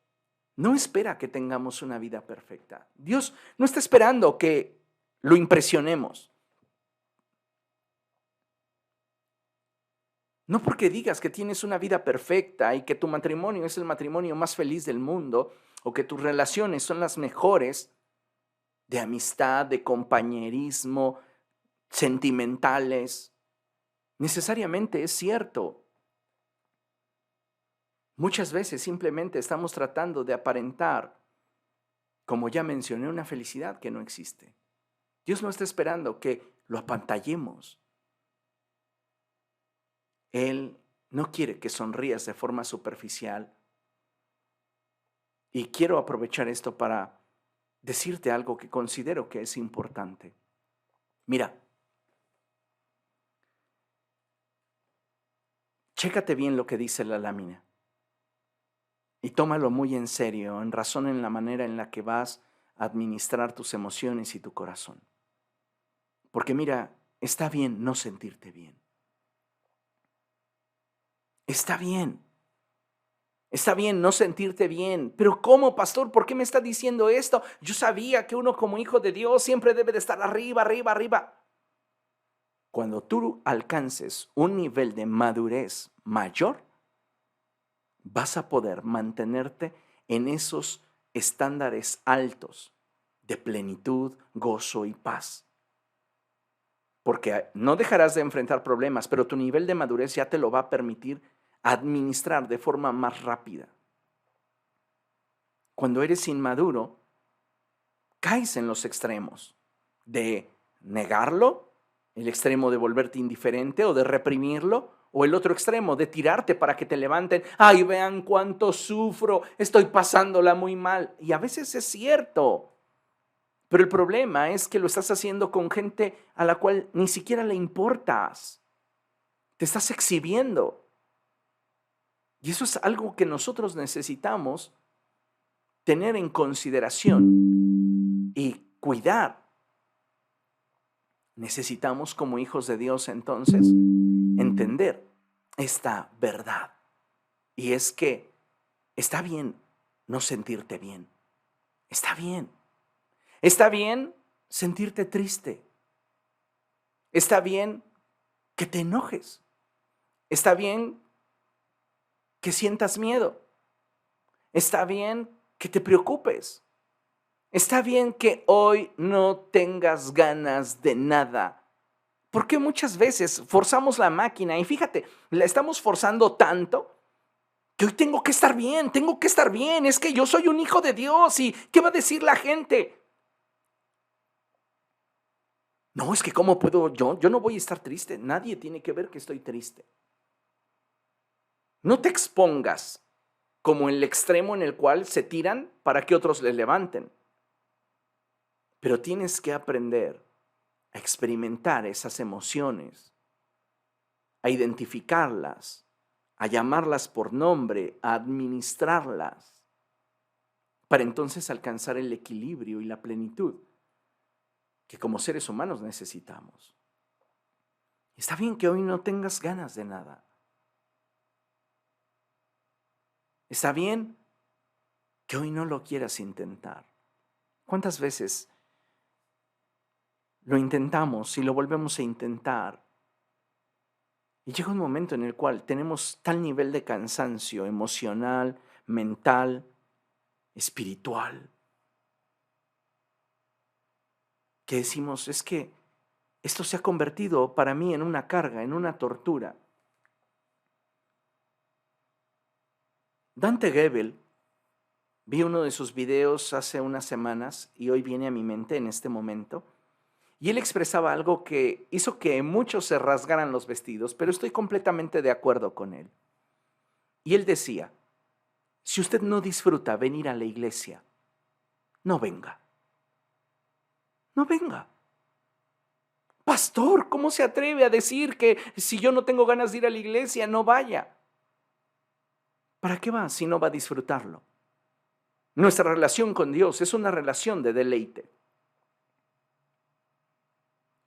no espera que tengamos una vida perfecta. Dios no está esperando que lo impresionemos. No porque digas que tienes una vida perfecta y que tu matrimonio es el matrimonio más feliz del mundo o que tus relaciones son las mejores de amistad, de compañerismo, sentimentales, necesariamente es cierto. Muchas veces simplemente estamos tratando de aparentar, como ya mencioné, una felicidad que no existe. Dios no está esperando que lo apantallemos. Él no quiere que sonrías de forma superficial. Y quiero aprovechar esto para decirte algo que considero que es importante. Mira, chécate bien lo que dice la lámina y tómalo muy en serio, en razón en la manera en la que vas a administrar tus emociones y tu corazón. Porque mira, está bien no sentirte bien. Está bien. Está bien no sentirte bien. Pero ¿cómo, pastor? ¿Por qué me está diciendo esto? Yo sabía que uno como hijo de Dios siempre debe de estar arriba, arriba, arriba. Cuando tú alcances un nivel de madurez mayor, vas a poder mantenerte en esos estándares altos de plenitud, gozo y paz. Porque no dejarás de enfrentar problemas, pero tu nivel de madurez ya te lo va a permitir administrar de forma más rápida. Cuando eres inmaduro, caes en los extremos de negarlo, el extremo de volverte indiferente o de reprimirlo, o el otro extremo de tirarte para que te levanten. Ay, vean cuánto sufro, estoy pasándola muy mal. Y a veces es cierto, pero el problema es que lo estás haciendo con gente a la cual ni siquiera le importas. Te estás exhibiendo. Y eso es algo que nosotros necesitamos tener en consideración y cuidar. Necesitamos como hijos de Dios entonces entender esta verdad. Y es que está bien no sentirte bien. Está bien. Está bien sentirte triste. Está bien que te enojes. Está bien que sientas miedo. Está bien que te preocupes. Está bien que hoy no tengas ganas de nada. Porque muchas veces forzamos la máquina y fíjate, la estamos forzando tanto que hoy tengo que estar bien, es que yo soy un hijo de Dios y ¿qué va a decir la gente? No, es que ¿cómo puedo yo no voy a estar triste, nadie tiene que ver que estoy triste. No te expongas como en el extremo en el cual se tiran para que otros les levanten, pero tienes que aprender a experimentar esas emociones, a identificarlas, a llamarlas por nombre, a administrarlas, para entonces alcanzar el equilibrio y la plenitud que como seres humanos necesitamos. Está bien que hoy no tengas ganas de nada. Está bien que hoy no lo quieras intentar. ¿Cuántas veces lo intentamos y lo volvemos a intentar? Y llega un momento en el cual tenemos tal nivel de cansancio emocional, mental, espiritual, que decimos, es que esto se ha convertido para mí en una carga, en una tortura. Dante Gebel, vi uno de sus videos hace unas semanas y hoy viene a mi mente en este momento, y él expresaba algo que hizo que muchos se rasgaran los vestidos, pero estoy completamente de acuerdo con él. Y él decía, si usted no disfruta venir a la iglesia, no venga, no venga. Pastor, ¿cómo se atreve a decir que si yo no tengo ganas de ir a la iglesia, no vaya? ¿Para qué va si no va a disfrutarlo? Nuestra relación con Dios es una relación de deleite.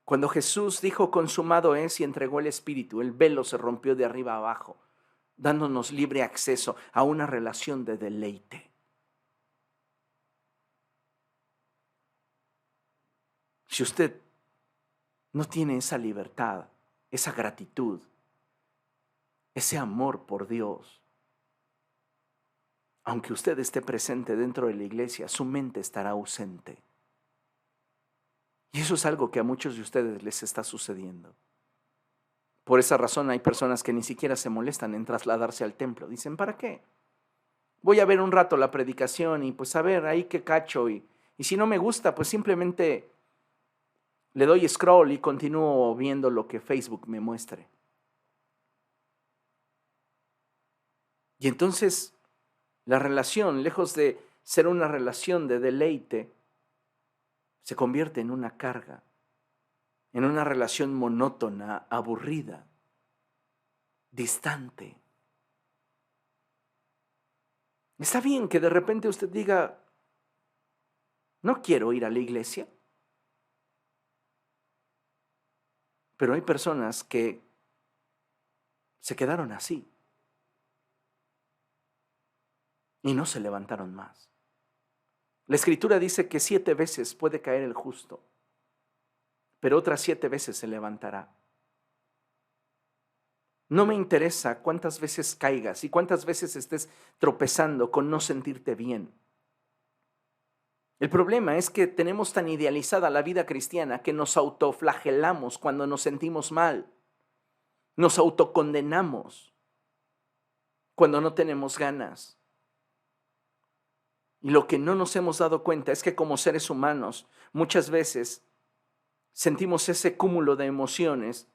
Cuando Jesús dijo consumado es y entregó el Espíritu, el velo se rompió de arriba a abajo, dándonos libre acceso a una relación de deleite. Si usted no tiene esa libertad, esa gratitud, ese amor por Dios, aunque usted esté presente dentro de la iglesia, su mente estará ausente. Y eso es algo que a muchos de ustedes les está sucediendo. Por esa razón hay personas que ni siquiera se molestan en trasladarse al templo. Dicen, ¿para qué? Voy a ver un rato la predicación y pues a ver ahí qué cacho. Y si no me gusta, pues simplemente le doy scroll y continúo viendo lo que Facebook me muestre. Y entonces la relación, lejos de ser una relación de deleite, se convierte en una carga, en una relación monótona, aburrida, distante. Está bien que de repente usted diga, no quiero ir a la iglesia, pero hay personas que se quedaron así y no se levantaron más. La Escritura dice que 7 veces puede caer el justo, pero otras 7 veces se levantará. No me interesa cuántas veces caigas y cuántas veces estés tropezando con no sentirte bien. El problema es que tenemos tan idealizada la vida cristiana que nos autoflagelamos cuando nos sentimos mal. Nos autocondenamos cuando no tenemos ganas. Y lo que no nos hemos dado cuenta es que como seres humanos muchas veces sentimos ese cúmulo de emociones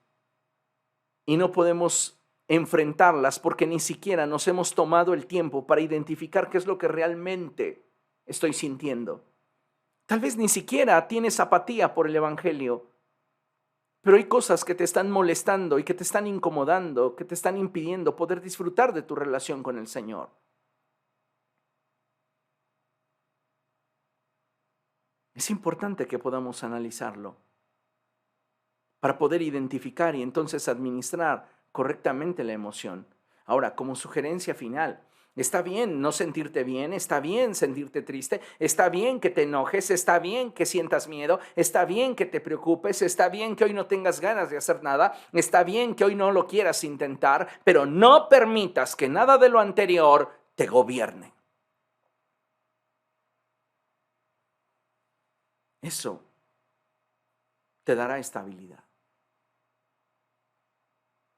y no podemos enfrentarlas porque ni siquiera nos hemos tomado el tiempo para identificar qué es lo que realmente estoy sintiendo. Tal vez ni siquiera tienes apatía por el Evangelio, pero hay cosas que te están molestando y que te están incomodando, que te están impidiendo poder disfrutar de tu relación con el Señor. Es importante que podamos analizarlo. para poder identificar y entonces administrar correctamente la emoción. Ahora, como sugerencia final, está bien no sentirte bien, está bien sentirte triste, está bien que te enojes, está bien que sientas miedo, está bien que te preocupes, está bien que hoy no tengas ganas de hacer nada, está bien que hoy no lo quieras intentar, pero no permitas que nada de lo anterior te gobierne. Eso te dará estabilidad.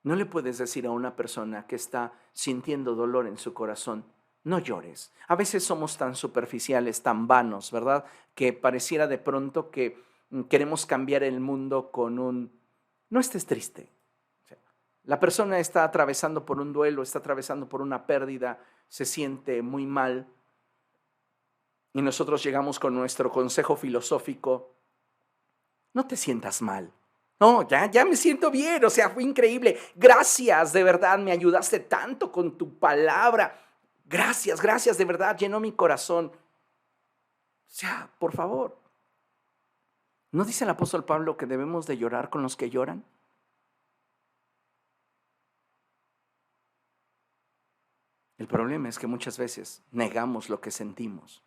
No le puedes decir a una persona que está sintiendo dolor en su corazón, no llores. A veces somos tan superficiales, tan vanos, ¿verdad? Que pareciera de pronto que queremos cambiar el mundo con un, no estés triste. O sea, la persona está atravesando por un duelo, está atravesando por una pérdida, se siente muy mal y nosotros llegamos con nuestro consejo filosófico, no te sientas mal. No, ya me siento bien, o sea, fue increíble. Gracias, de verdad, me ayudaste tanto con tu palabra. Gracias, gracias, de verdad, llenó mi corazón. O sea, por favor, ¿no dice el apóstol Pablo que debemos de llorar con los que lloran? El problema es que muchas veces negamos lo que sentimos.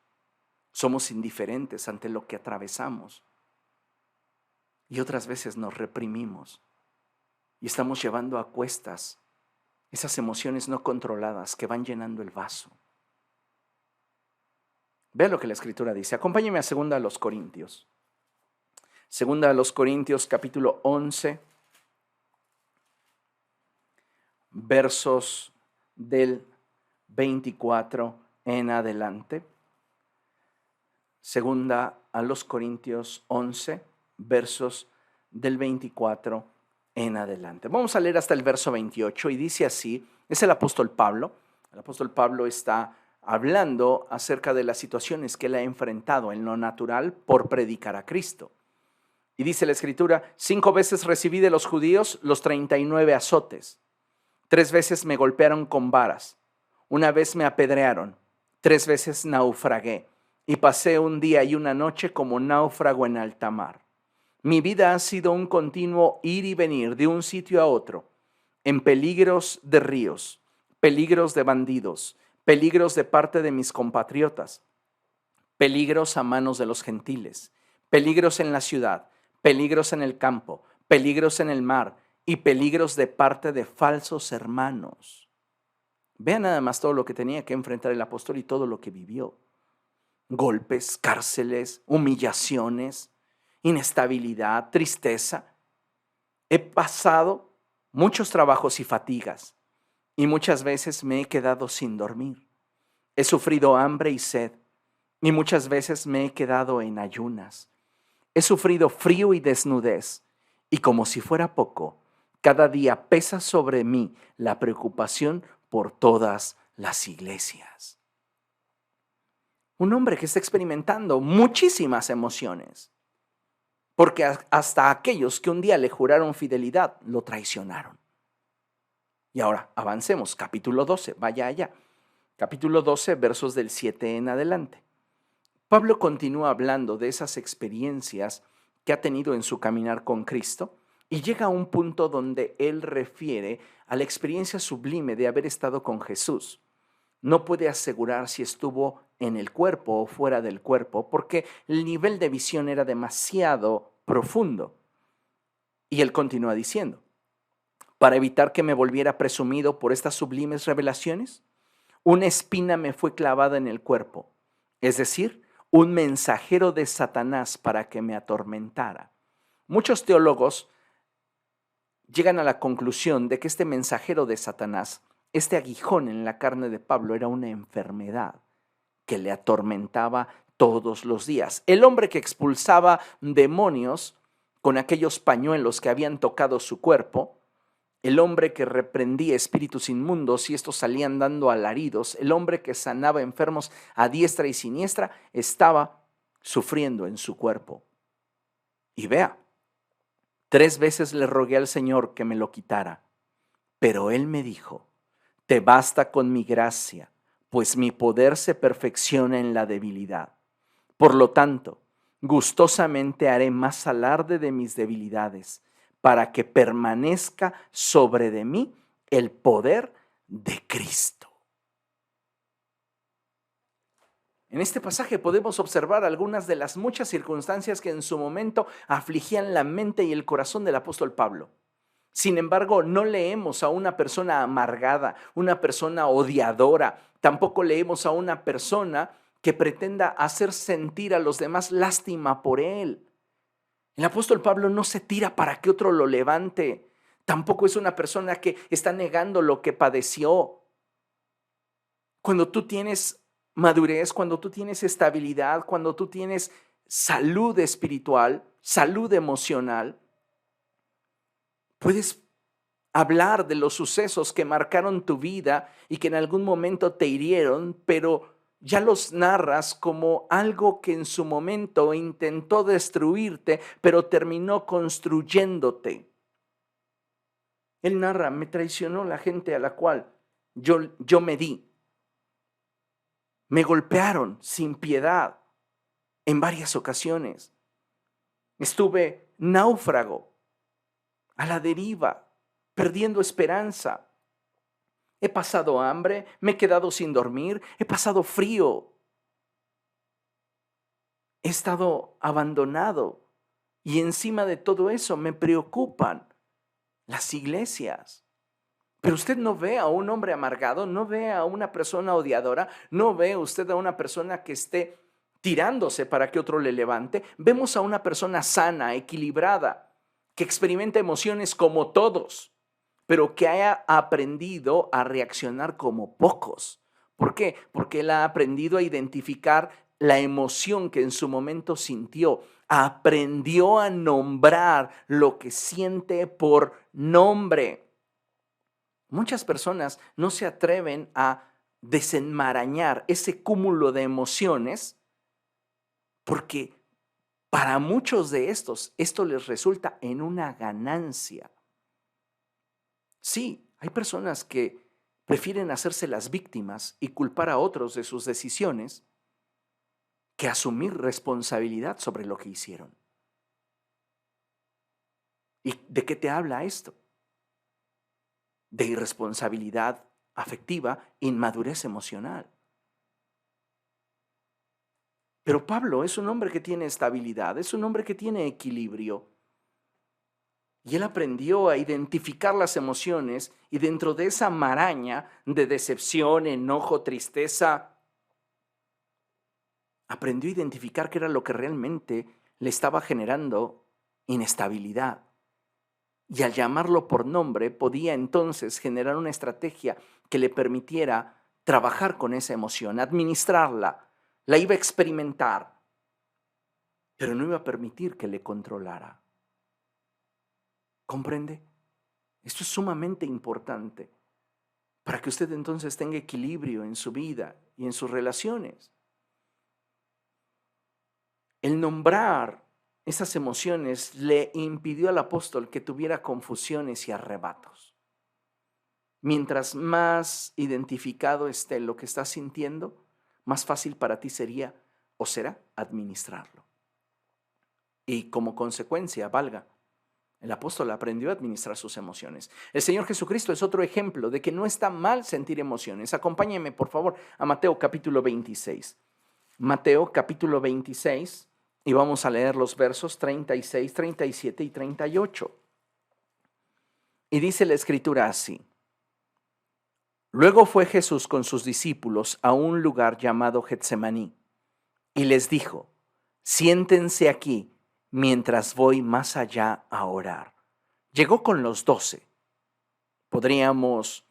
Somos indiferentes ante lo que atravesamos. Y otras veces nos reprimimos y estamos llevando a cuestas esas emociones no controladas que van llenando el vaso. Vea lo que la Escritura dice. Acompáñeme a 2 Corintios. 2 Corintios capítulo 11, versos del 24 en adelante. 2 Corintios 11, versos del 24 en adelante. Vamos a leer hasta el verso 28 y dice así, es el apóstol Pablo. El apóstol Pablo está hablando acerca de las situaciones que él ha enfrentado en lo natural por predicar a Cristo. Y dice la Escritura, 5 veces recibí de los judíos los 39 azotes. 3 veces me golpearon con varas. 1 vez me apedrearon. 3 veces naufragué. Y pasé un día y una noche como náufrago en alta mar. Mi vida ha sido un continuo ir y venir de un sitio a otro, en peligros de ríos, peligros de bandidos, peligros de parte de mis compatriotas, peligros a manos de los gentiles, peligros en la ciudad, peligros en el campo, peligros en el mar y peligros de parte de falsos hermanos. Vean nada más todo lo que tenía que enfrentar el apóstol y todo lo que vivió. Golpes, cárceles, humillaciones, inestabilidad, tristeza. He pasado muchos trabajos y fatigas y muchas veces me he quedado sin dormir. He sufrido hambre y sed y muchas veces me he quedado en ayunas. He sufrido frío y desnudez y como si fuera poco, cada día pesa sobre mí la preocupación por todas las iglesias. Un hombre que está experimentando muchísimas emociones, porque hasta aquellos que un día le juraron fidelidad lo traicionaron. Y ahora avancemos, capítulo 12, vaya allá. Capítulo 12, versos del 7 en adelante. Pablo continúa hablando de esas experiencias que ha tenido en su caminar con Cristo y llega a un punto donde él refiere a la experiencia sublime de haber estado con Jesús. No puede asegurar si estuvo en el cuerpo o fuera del cuerpo porque el nivel de visión era demasiado profundo. Y él continúa diciendo, para evitar que me volviera presumido por estas sublimes revelaciones, una espina me fue clavada en el cuerpo, es decir, un mensajero de Satanás para que me atormentara. Muchos teólogos llegan a la conclusión de que este mensajero de Satanás, este aguijón en la carne de Pablo, era una enfermedad que le atormentaba todos los días. El hombre que expulsaba demonios con aquellos pañuelos que habían tocado su cuerpo, el hombre que reprendía espíritus inmundos y estos salían dando alaridos, el hombre que sanaba enfermos a diestra y siniestra, estaba sufriendo en su cuerpo. Y vea, 3 veces le rogué al Señor que me lo quitara, pero Él me dijo, te basta con mi gracia, pues mi poder se perfecciona en la debilidad. Por lo tanto, gustosamente haré más alarde de mis debilidades, para que permanezca sobre de mí el poder de Cristo. En este pasaje podemos observar algunas de las muchas circunstancias que en su momento afligían la mente y el corazón del apóstol Pablo. Sin embargo, no leemos a una persona amargada, una persona odiadora, tampoco leemos a una persona que pretenda hacer sentir a los demás lástima por él. El apóstol Pablo no se tira para que otro lo levante, tampoco es una persona que está negando lo que padeció. Cuando tú tienes madurez, cuando tú tienes estabilidad, cuando tú tienes salud espiritual, salud emocional, puedes hablar de los sucesos que marcaron tu vida y que en algún momento te hirieron, pero ya los narras como algo que en su momento intentó destruirte, pero terminó construyéndote. Él narra, me traicionó la gente a la cual yo me di. Me golpearon sin piedad en varias ocasiones. Estuve náufrago, a la deriva, perdiendo esperanza. He pasado hambre, me he quedado sin dormir, he pasado frío. He estado abandonado y encima de todo eso me preocupan las iglesias. Pero usted no ve a un hombre amargado, no ve a una persona odiadora, no ve usted a una persona que esté tirándose para que otro le levante. Vemos a una persona sana, equilibrada, que experimenta emociones como todos, pero que haya aprendido a reaccionar como pocos. ¿Por qué? Porque él ha aprendido a identificar la emoción que en su momento sintió. Aprendió a nombrar lo que siente por nombre. Muchas personas no se atreven a desenmarañar ese cúmulo de emociones porque para muchos de estos esto les resulta en una ganancia. Sí, hay personas que prefieren hacerse las víctimas y culpar a otros de sus decisiones que asumir responsabilidad sobre lo que hicieron. ¿Y de qué te habla esto? De irresponsabilidad afectiva, inmadurez emocional. Pero Pablo es un hombre que tiene estabilidad, es un hombre que tiene equilibrio. Y él aprendió a identificar las emociones y dentro de esa maraña de decepción, enojo, tristeza, aprendió a identificar qué era lo que realmente le estaba generando inestabilidad. Y al llamarlo por nombre, podía entonces generar una estrategia que le permitiera trabajar con esa emoción, administrarla, la iba a experimentar, pero no iba a permitir que le controlara. ¿Comprende? Esto es sumamente importante para que usted entonces tenga equilibrio en su vida y en sus relaciones. El nombrar esas emociones le impidió al apóstol que tuviera confusiones y arrebatos. Mientras más identificado esté lo que estás sintiendo, más fácil para ti sería o será administrarlo. Y como consecuencia, valga, el apóstol aprendió a administrar sus emociones. El Señor Jesucristo es otro ejemplo de que no está mal sentir emociones. Acompáñenme, por favor, a Mateo capítulo 26. Mateo capítulo 26 y vamos a leer los versos 36, 37 y 38. Y dice la escritura así. Luego fue Jesús con sus discípulos a un lugar llamado Getsemaní y les dijo, siéntense aquí mientras voy más allá a orar. Llegó con los 12. Podríamos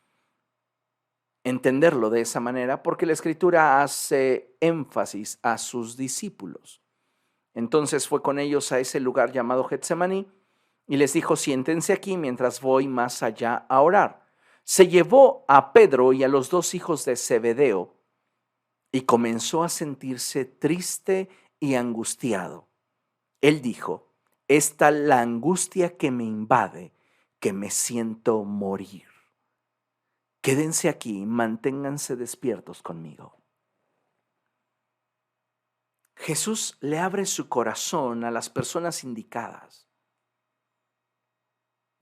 entenderlo de esa manera porque la escritura hace énfasis a sus discípulos. Entonces fue con ellos a ese lugar llamado Getsemaní y les dijo, siéntense aquí mientras voy más allá a orar. Se llevó a Pedro y a los dos hijos de Zebedeo y comenzó a sentirse triste y angustiado. Él dijo, esta es la angustia que me invade, que me siento morir. Quédense aquí y manténganse despiertos conmigo. Jesús le abre su corazón a las personas indicadas.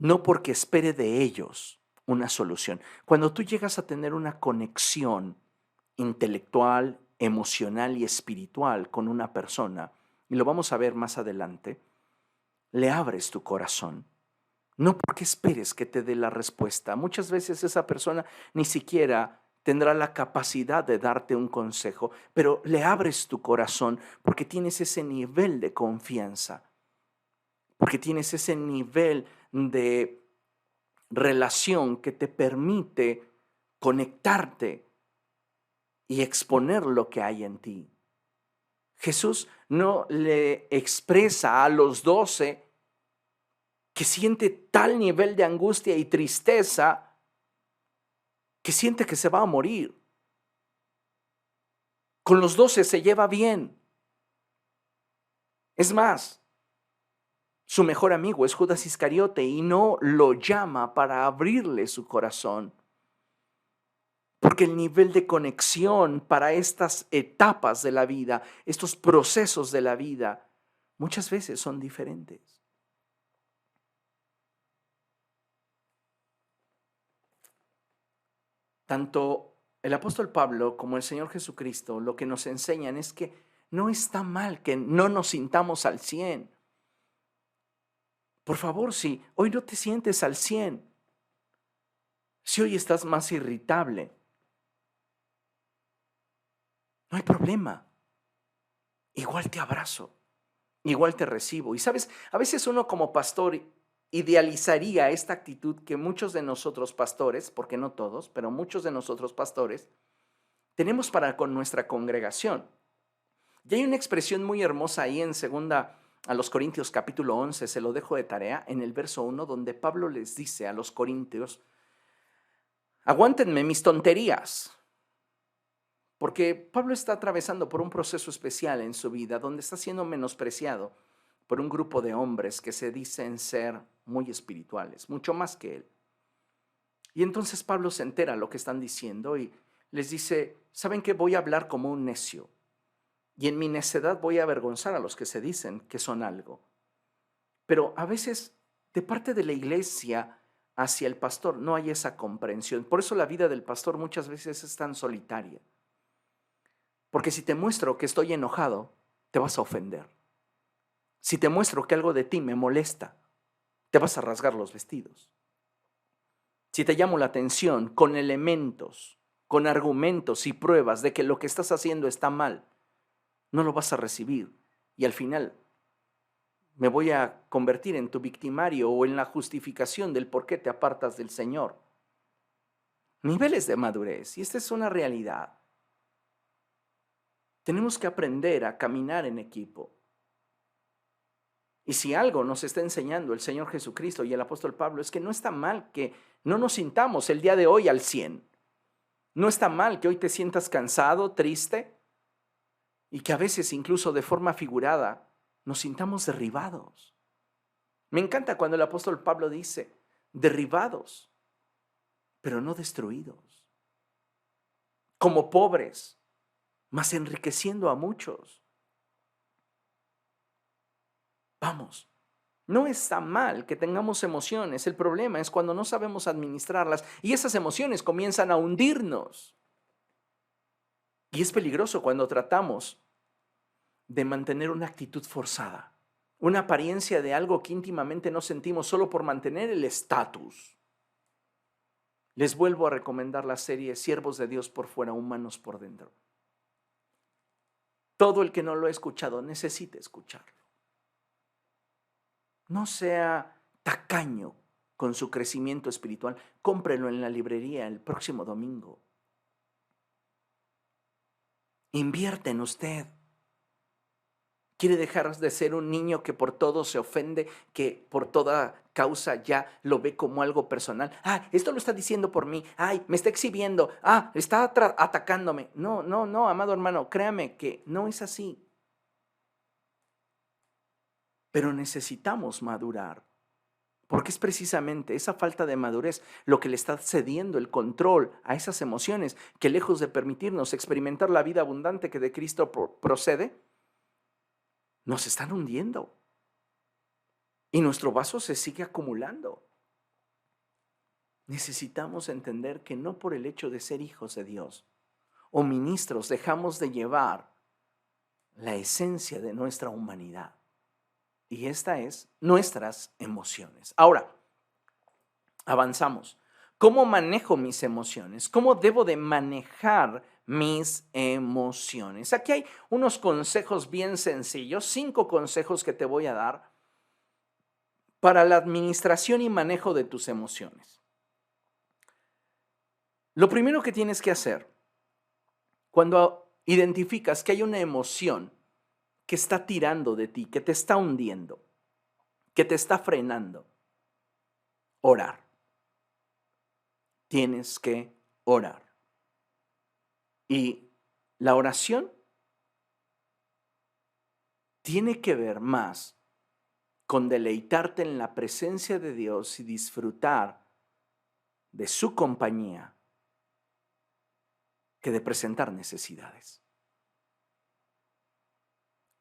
no porque espere de ellos una solución. Cuando tú llegas a tener una conexión intelectual, emocional y espiritual con una persona, y lo vamos a ver más adelante, le abres tu corazón. No porque esperes que te dé la respuesta. Muchas veces esa persona ni siquiera tendrá la capacidad de darte un consejo, pero le abres tu corazón porque tienes ese nivel de confianza, porque tienes ese nivel de relación que te permite conectarte y exponer lo que hay en ti. Jesús no le expresa a los 12 que siente tal nivel de angustia y tristeza que siente que se va a morir. Con los 12 se lleva bien. Es más, su mejor amigo es Judas Iscariote y no lo llama para abrirle su corazón. Porque el nivel de conexión para estas etapas de la vida, estos procesos de la vida, muchas veces son diferentes. Tanto el apóstol Pablo como el Señor Jesucristo lo que nos enseñan es que no está mal que no nos sintamos al 100. Por favor, si hoy no te sientes al 100, si hoy estás más irritable, no hay problema. Igual te abrazo, igual te recibo. Y sabes, a veces uno como pastor idealizaría esta actitud que muchos de nosotros pastores, porque no todos, pero muchos de nosotros pastores, tenemos para con nuestra congregación. Y hay una expresión muy hermosa ahí en segunda a los Corintios capítulo 11, se lo dejo de tarea, en el verso 1, donde Pablo les dice a los corintios: aguántenme mis tonterías. Porque Pablo está atravesando por un proceso especial en su vida donde está siendo menospreciado por un grupo de hombres que se dicen ser muy espirituales, mucho más que él. Y entonces Pablo se entera lo que están diciendo y les dice: ¿saben qué? Voy a hablar como un necio y en mi necedad voy a avergonzar a los que se dicen que son algo. Pero a veces de parte de la iglesia hacia el pastor no hay esa comprensión. Por eso la vida del pastor muchas veces es tan solitaria. Porque si te muestro que estoy enojado, te vas a ofender. Si te muestro que algo de ti me molesta, te vas a rasgar los vestidos. Si te llamo la atención con elementos, con argumentos y pruebas de que lo que estás haciendo está mal, no lo vas a recibir. Y al final me voy a convertir en tu victimario o en la justificación del por qué te apartas del Señor. Niveles de madurez, y esta es una realidad. Tenemos que aprender a caminar en equipo. Y si algo nos está enseñando el Señor Jesucristo y el apóstol Pablo es que no está mal que no nos sintamos el día de hoy al 100. No está mal que hoy te sientas cansado, triste y que a veces incluso de forma figurada nos sintamos derribados. Me encanta cuando el apóstol Pablo dice derribados, pero no destruidos. Como pobres, mas enriqueciendo a muchos. Vamos, no está mal que tengamos emociones. El problema es cuando no sabemos administrarlas y esas emociones comienzan a hundirnos. Y es peligroso cuando tratamos de mantener una actitud forzada, una apariencia de algo que íntimamente no sentimos solo por mantener el estatus. Les vuelvo a recomendar la serie Siervos de Dios por fuera, humanos por dentro. Todo el que no lo ha escuchado necesita escucharlo. No sea tacaño con su crecimiento espiritual. Cómprelo en la librería el próximo domingo. Invierte en usted. ¿Quiere dejar de ser un niño que por todo se ofende, que por toda causa ya lo ve como algo personal? Esto lo está diciendo por mí. Me está exhibiendo. Está atacándome. No, amado hermano, créame que no es así. Pero necesitamos madurar, porque es precisamente esa falta de madurez lo que le está cediendo el control a esas emociones que, lejos de permitirnos experimentar la vida abundante que de Cristo procede, nos están hundiendo y nuestro vaso se sigue acumulando. Necesitamos entender que no por el hecho de ser hijos de Dios o ministros dejamos de llevar la esencia de nuestra humanidad. Y esta es nuestras emociones. Ahora, avanzamos. ¿Cómo manejo mis emociones? ¿Cómo debo de manejar mis emociones? Aquí hay unos consejos bien sencillos, 5 consejos que te voy a dar para la administración y manejo de tus emociones. Lo primero que tienes que hacer cuando identificas que hay una emoción que está tirando de ti, que te está hundiendo, que te está frenando, orar. Tienes que orar. Y la oración tiene que ver más con deleitarte en la presencia de Dios y disfrutar de su compañía que de presentar necesidades.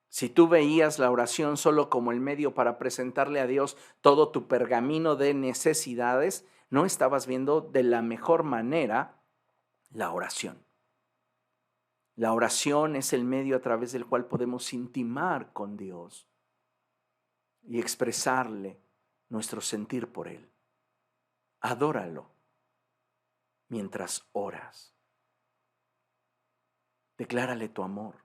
Si tú veías la oración solo como el medio para presentarle a Dios todo tu pergamino de necesidades, no estabas viendo de la mejor manera la oración. La oración es el medio a través del cual podemos intimar con Dios y expresarle nuestro sentir por Él. Adóralo mientras oras. Declárale tu amor.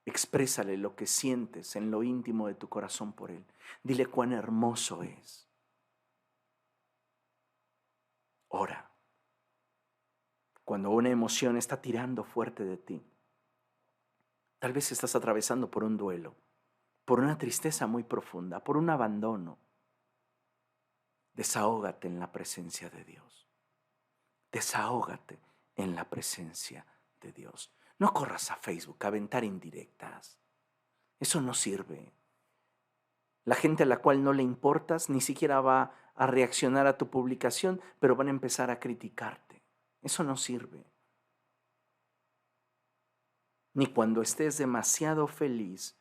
Exprésale lo que sientes en lo íntimo de tu corazón por Él. Dile cuán hermoso es. Ora. Cuando una emoción está tirando fuerte de ti, tal vez estás atravesando por un duelo, por una tristeza muy profunda, por un abandono. Desahógate en la presencia de Dios. Desahógate en la presencia de Dios. No corras a Facebook a aventar indirectas. Eso no sirve. La gente a la cual no le importas ni siquiera va a reaccionar a tu publicación, pero van a empezar a criticarte. Eso no sirve. Ni cuando estés demasiado feliz,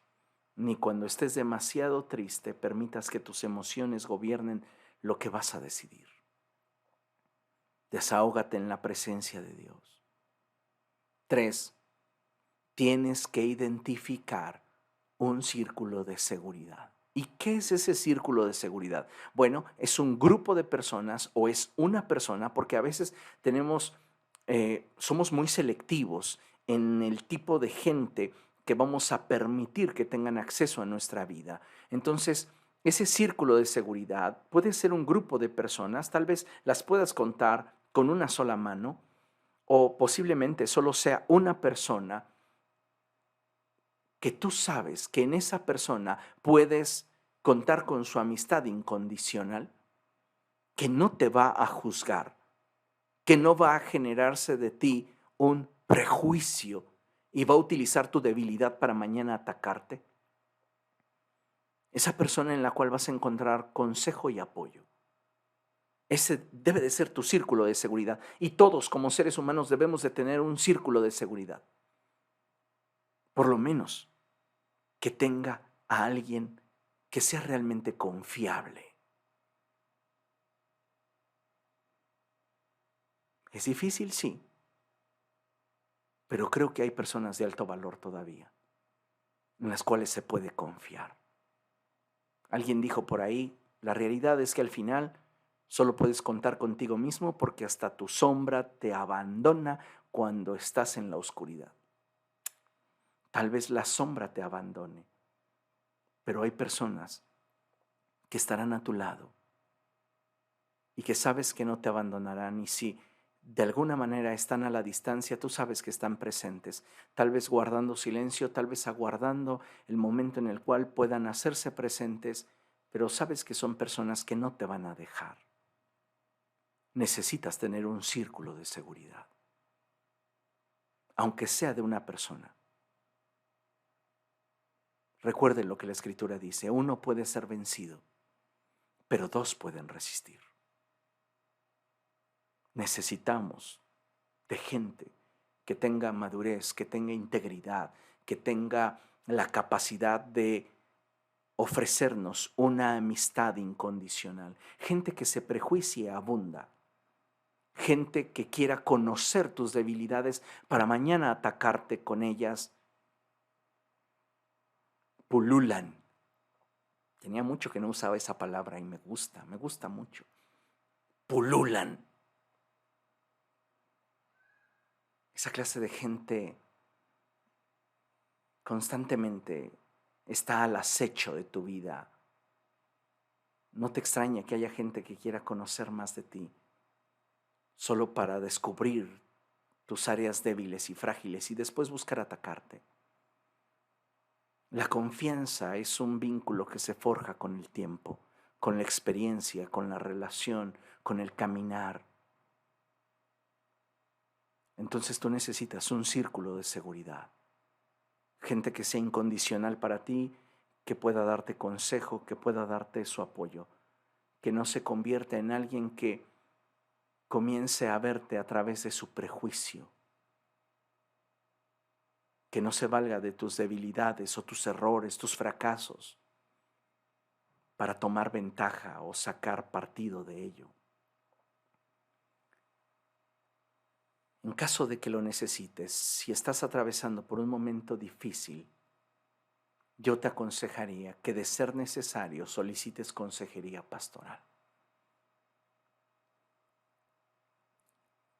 ni cuando estés demasiado triste, permitas que tus emociones gobiernen lo que vas a decidir. Desahógate en la presencia de Dios. 3. Tienes que identificar un círculo de seguridad. ¿Y qué es ese círculo de seguridad? Bueno, es un grupo de personas o es una persona, porque a veces somos muy selectivos en el tipo de gente que vamos a permitir que tengan acceso a nuestra vida. Entonces, ese círculo de seguridad puede ser un grupo de personas, tal vez las puedas contar con una sola mano, o posiblemente solo sea una persona que tú sabes que en esa persona puedes contar con su amistad incondicional, que no te va a juzgar, que no va a generarse de ti un prejuicio y va a utilizar tu debilidad para mañana atacarte. Esa persona en la cual vas a encontrar consejo y apoyo. Ese debe de ser tu círculo de seguridad. Y todos como seres humanos debemos de tener un círculo de seguridad. Por lo menos que tenga a alguien que sea realmente confiable. ¿Es difícil? Sí. Pero creo que hay personas de alto valor todavía, en las cuales se puede confiar. Alguien dijo por ahí, la realidad es que al final solo puedes contar contigo mismo porque hasta tu sombra te abandona cuando estás en la oscuridad. Tal vez la sombra te abandone, pero hay personas que estarán a tu lado y que sabes que no te abandonarán, y si de alguna manera están a la distancia, tú sabes que están presentes, tal vez guardando silencio, tal vez aguardando el momento en el cual puedan hacerse presentes, pero sabes que son personas que no te van a dejar. Necesitas tener un círculo de seguridad, aunque sea de una persona. Recuerde lo que la Escritura dice: uno puede ser vencido, pero dos pueden resistir. Necesitamos de gente que tenga madurez, que tenga integridad, que tenga la capacidad de ofrecernos una amistad incondicional. Gente que se prejuicie abunda. gente que quiera conocer tus debilidades para mañana atacarte con ellas. Pululan. Tenía mucho que no usaba esa palabra y me gusta mucho. Pululan. Esa clase de gente constantemente está al acecho de tu vida. No te extraña que haya gente que quiera conocer más de ti, solo para descubrir tus áreas débiles y frágiles y después buscar atacarte. La confianza es un vínculo que se forja con el tiempo, con la experiencia, con la relación, con el caminar. Entonces tú necesitas un círculo de seguridad. Gente que sea incondicional para ti, que pueda darte consejo, que pueda darte su apoyo, que no se convierta en alguien que comience a verte a través de su prejuicio, que no se valga de tus debilidades o tus errores, tus fracasos, para tomar ventaja o sacar partido de ello. En caso de que lo necesites, si estás atravesando por un momento difícil, yo te aconsejaría que de ser necesario solicites consejería pastoral.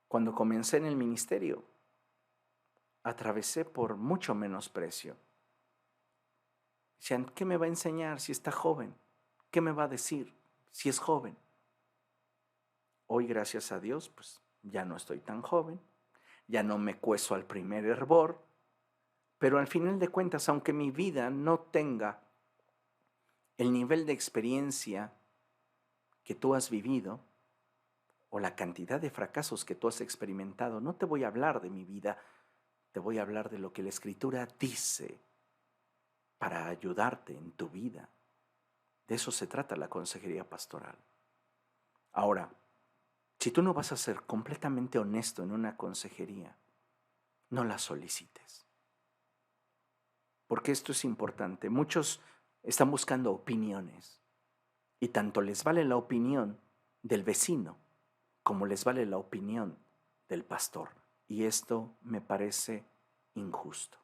Cuando comencé en el ministerio, atravesé por mucho menosprecio. Decían, ¿qué me va a enseñar si está joven? ¿Qué me va a decir si es joven? Hoy, gracias a Dios, pues ya no estoy tan joven, ya no me cuezo al primer hervor, pero al final de cuentas, aunque mi vida no tenga el nivel de experiencia que tú has vivido o la cantidad de fracasos que tú has experimentado, no te voy a hablar de mi vida, te voy a hablar de lo que la Escritura dice para ayudarte en tu vida. De eso se trata la consejería pastoral. Ahora, si tú no vas a ser completamente honesto en una consejería, no la solicites. Porque esto es importante. Muchos están buscando opiniones y tanto les vale la opinión del vecino como les vale la opinión del pastor. Y esto me parece injusto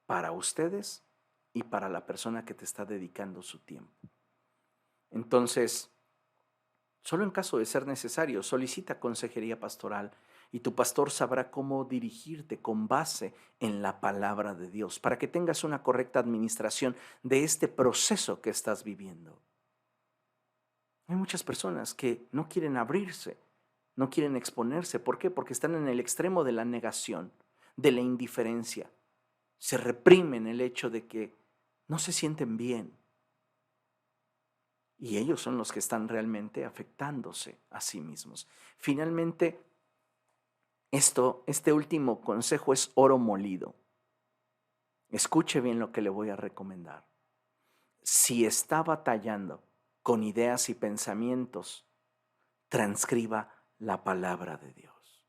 para ustedes y para la persona que te está dedicando su tiempo. Entonces, solo en caso de ser necesario, solicita consejería pastoral y tu pastor sabrá cómo dirigirte con base en la palabra de Dios para que tengas una correcta administración de este proceso que estás viviendo. Hay muchas personas que no quieren abrirse, no quieren exponerse. ¿Por qué? Porque están en el extremo de la negación, de la indiferencia. Se reprimen el hecho de que no se sienten bien. Y ellos son los que están realmente afectándose a sí mismos. Finalmente, este último consejo es oro molido. Escuche bien lo que le voy a recomendar. Si está batallando con ideas y pensamientos, transcriba la palabra de Dios.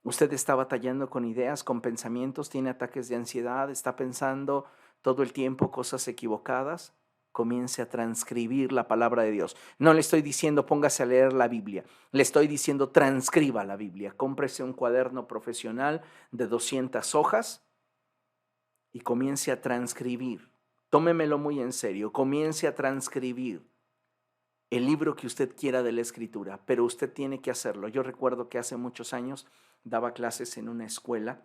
Usted está batallando con ideas, con pensamientos, tiene ataques de ansiedad, está pensando todo el tiempo cosas equivocadas. Comience a transcribir la palabra de Dios. No le estoy diciendo póngase a leer la Biblia, le estoy diciendo transcriba la Biblia. Cómprese un cuaderno profesional de 200 hojas y comience a transcribir. Tómemelo muy en serio, comience a transcribir el libro que usted quiera de la Escritura, pero usted tiene que hacerlo. Yo recuerdo que hace muchos años daba clases en una escuela,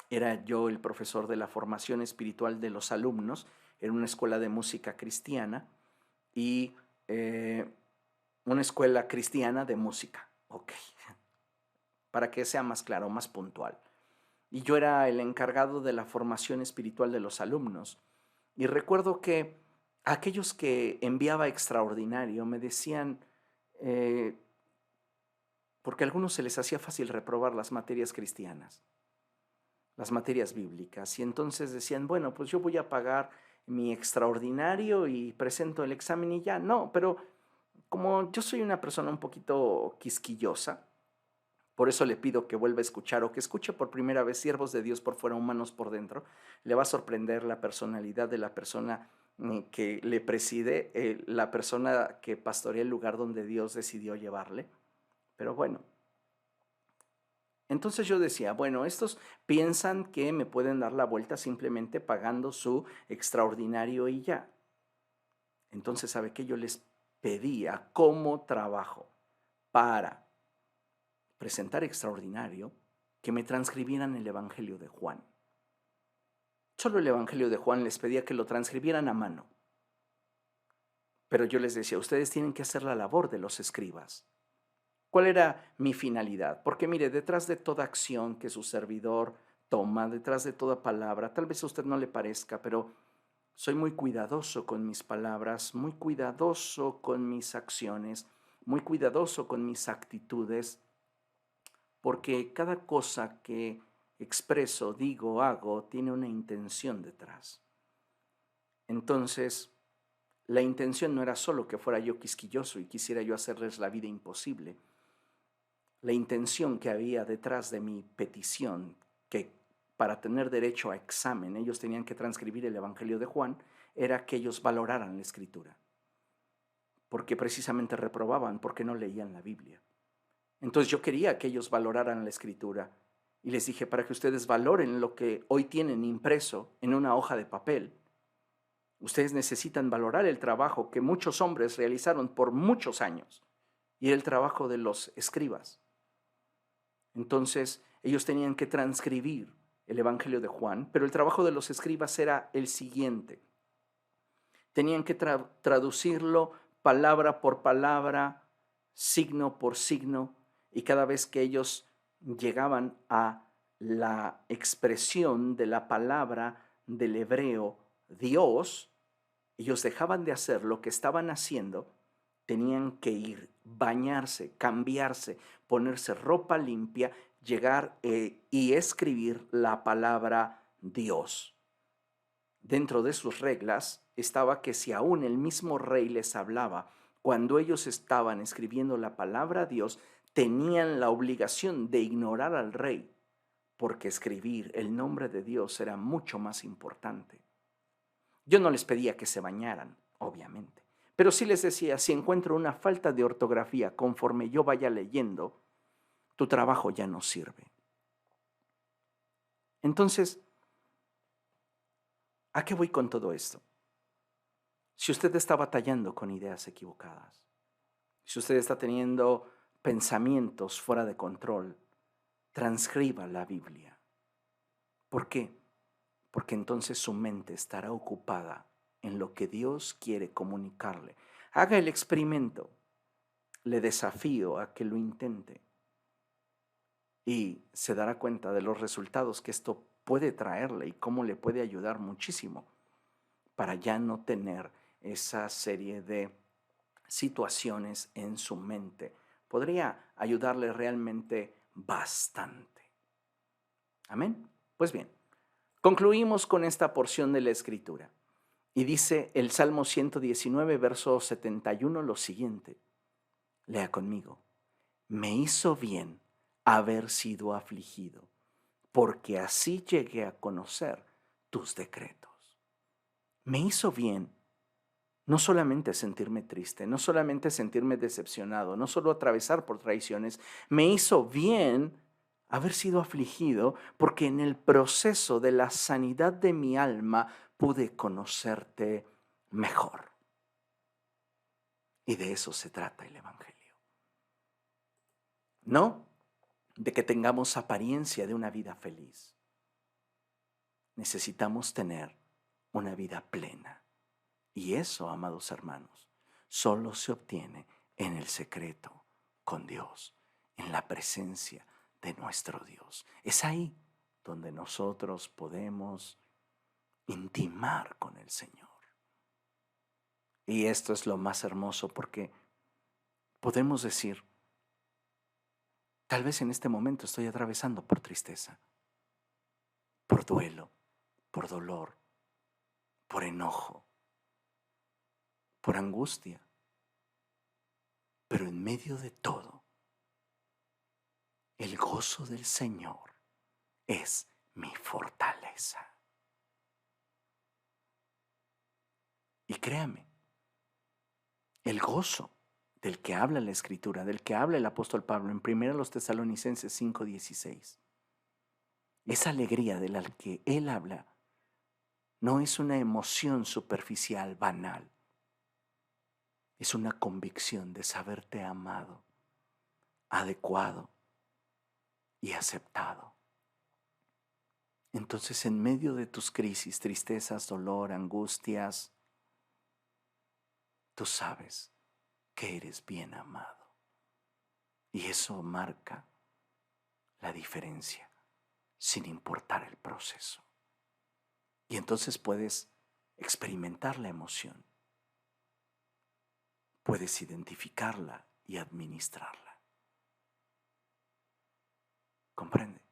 era yo el profesor de la formación espiritual de los alumnos, en una escuela de música cristiana y una escuela cristiana de música, ok, para que sea más claro, más puntual. Y yo era el encargado de la formación espiritual de los alumnos. Y recuerdo que aquellos que enviaba extraordinario me decían, porque a algunos se les hacía fácil reprobar las materias cristianas, las materias bíblicas, y entonces decían, bueno, pues yo voy a pagar mi extraordinario y presento el examen y ya. No, pero como yo soy una persona un poquito quisquillosa, por eso le pido que vuelva a escuchar o que escuche por primera vez Siervos de Dios por fuera, humanos por dentro. Le va a sorprender la personalidad de la persona que le preside, la persona que pastorea el lugar donde Dios decidió llevarle. Pero bueno, entonces yo decía, bueno, estos piensan que me pueden dar la vuelta simplemente pagando su extraordinario y ya. Entonces, ¿sabe qué? Yo les pedía como trabajo para presentar extraordinario que me transcribieran el Evangelio de Juan. Solo el Evangelio de Juan les pedía que lo transcribieran a mano. Pero yo les decía, ustedes tienen que hacer la labor de los escribas. ¿Cuál era mi finalidad? Porque mire, detrás de toda acción que su servidor toma, detrás de toda palabra, tal vez a usted no le parezca, pero soy muy cuidadoso con mis palabras, muy cuidadoso con mis acciones, muy cuidadoso con mis actitudes, porque cada cosa que expreso, digo, hago, tiene una intención detrás. Entonces, la intención no era solo que fuera yo quisquilloso y quisiera yo hacerles la vida imposible. La intención que había detrás de mi petición, que para tener derecho a examen ellos tenían que transcribir el Evangelio de Juan, era que ellos valoraran la Escritura, porque precisamente reprobaban porque no leían la Biblia. Entonces yo quería que ellos valoraran la Escritura y les dije, para que ustedes valoren lo que hoy tienen impreso en una hoja de papel, ustedes necesitan valorar el trabajo que muchos hombres realizaron por muchos años y el trabajo de los escribas. Entonces ellos tenían que transcribir el Evangelio de Juan, pero el trabajo de los escribas era el siguiente. Tenían que traducirlo palabra por palabra, signo por signo, y cada vez que ellos llegaban a la expresión de la palabra del hebreo Dios, ellos dejaban de hacer lo que estaban haciendo, tenían que ir, bañarse, cambiarse, ponerse ropa limpia, llegar y escribir la palabra Dios. Dentro de sus reglas estaba que si aún el mismo rey les hablaba, cuando ellos estaban escribiendo la palabra Dios, tenían la obligación de ignorar al rey, porque escribir el nombre de Dios era mucho más importante. Yo no les pedía que se bañaran, obviamente, pero sí les decía, si encuentro una falta de ortografía conforme yo vaya leyendo, tu trabajo ya no sirve. Entonces, ¿a qué voy con todo esto? Si usted está batallando con ideas equivocadas, si usted está teniendo pensamientos fuera de control, transcriba la Biblia. ¿Por qué? Porque entonces su mente estará ocupada en lo que Dios quiere comunicarle. Haga el experimento. Le desafío a que lo intente y se dará cuenta de los resultados que esto puede traerle y cómo le puede ayudar muchísimo para ya no tener esa serie de situaciones en su mente. Podría ayudarle realmente bastante. Amén. Pues bien, concluimos con esta porción de la Escritura. Y dice el Salmo 119, verso 71, lo siguiente. Lea conmigo. Me hizo bien haber sido afligido, porque así llegué a conocer tus decretos. Me hizo bien no solamente sentirme triste, no solamente sentirme decepcionado, no solo atravesar por traiciones, me hizo bien haber sido afligido porque en el proceso de la sanidad de mi alma pude conocerte mejor. Y de eso se trata el Evangelio. No de que tengamos apariencia de una vida feliz. Necesitamos tener una vida plena. Y eso, amados hermanos, solo se obtiene en el secreto con Dios, en la presencia de nuestro Dios. Es ahí donde nosotros podemos intimar con el Señor. Y esto es lo más hermoso porque podemos decir, tal vez en este momento estoy atravesando por tristeza, por duelo, por dolor, por enojo, por angustia. Pero en medio de todo, el gozo del Señor es mi fortaleza. Y créame, el gozo del que habla la Escritura, del que habla el apóstol Pablo en 1 Tesalonicenses 5:16. Esa alegría de la que él habla no es una emoción superficial, banal. Es una convicción de saberte amado, adecuado y aceptado. Entonces, en medio de tus crisis, tristezas, dolor, angustias, tú sabes que eres bien amado. Y eso marca la diferencia, sin importar el proceso. Y entonces puedes experimentar la emoción, puedes identificarla y administrarla. ¿Comprende?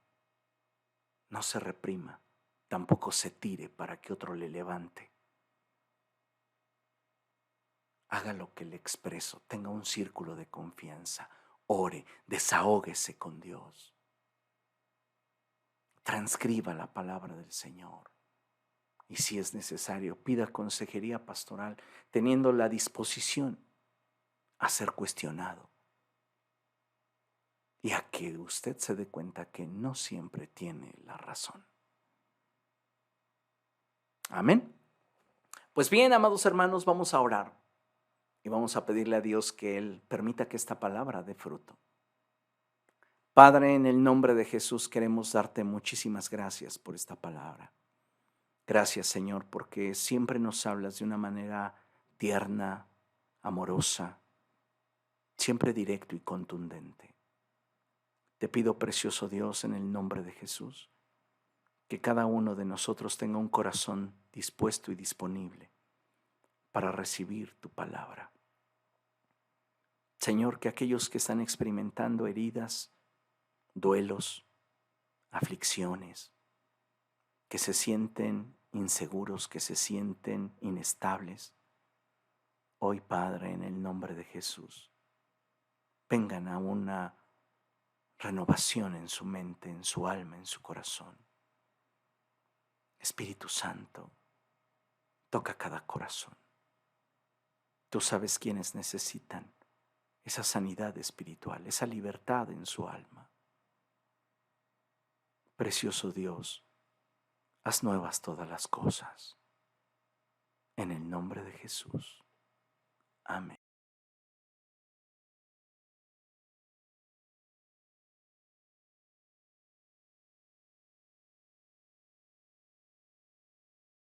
No se reprima, tampoco se tire para que otro le levante. Haga lo que le expreso, tenga un círculo de confianza, ore, desahóguese con Dios. Transcriba la palabra del Señor. Y si es necesario, pida consejería pastoral, teniendo la disposición a ser cuestionado y a que usted se dé cuenta que no siempre tiene la razón. Amén. Pues bien, amados hermanos, vamos a orar y vamos a pedirle a Dios que Él permita que esta palabra dé fruto. Padre, en el nombre de Jesús queremos darte muchísimas gracias por esta palabra. Gracias, Señor, porque siempre nos hablas de una manera tierna, amorosa, siempre directo y contundente. Te pido, precioso Dios, en el nombre de Jesús, que cada uno de nosotros tenga un corazón dispuesto y disponible para recibir tu palabra. Señor, que aquellos que están experimentando heridas, duelos, aflicciones, que se sienten inseguros, que se sienten inestables, hoy, Padre, en el nombre de Jesús, vengan a una renovación en su mente, en su alma, en su corazón. Espíritu Santo, toca cada corazón. Tú sabes quiénes necesitan esa sanidad espiritual, esa libertad en su alma. Precioso Dios, haz nuevas todas las cosas. En el nombre de Jesús. Amén.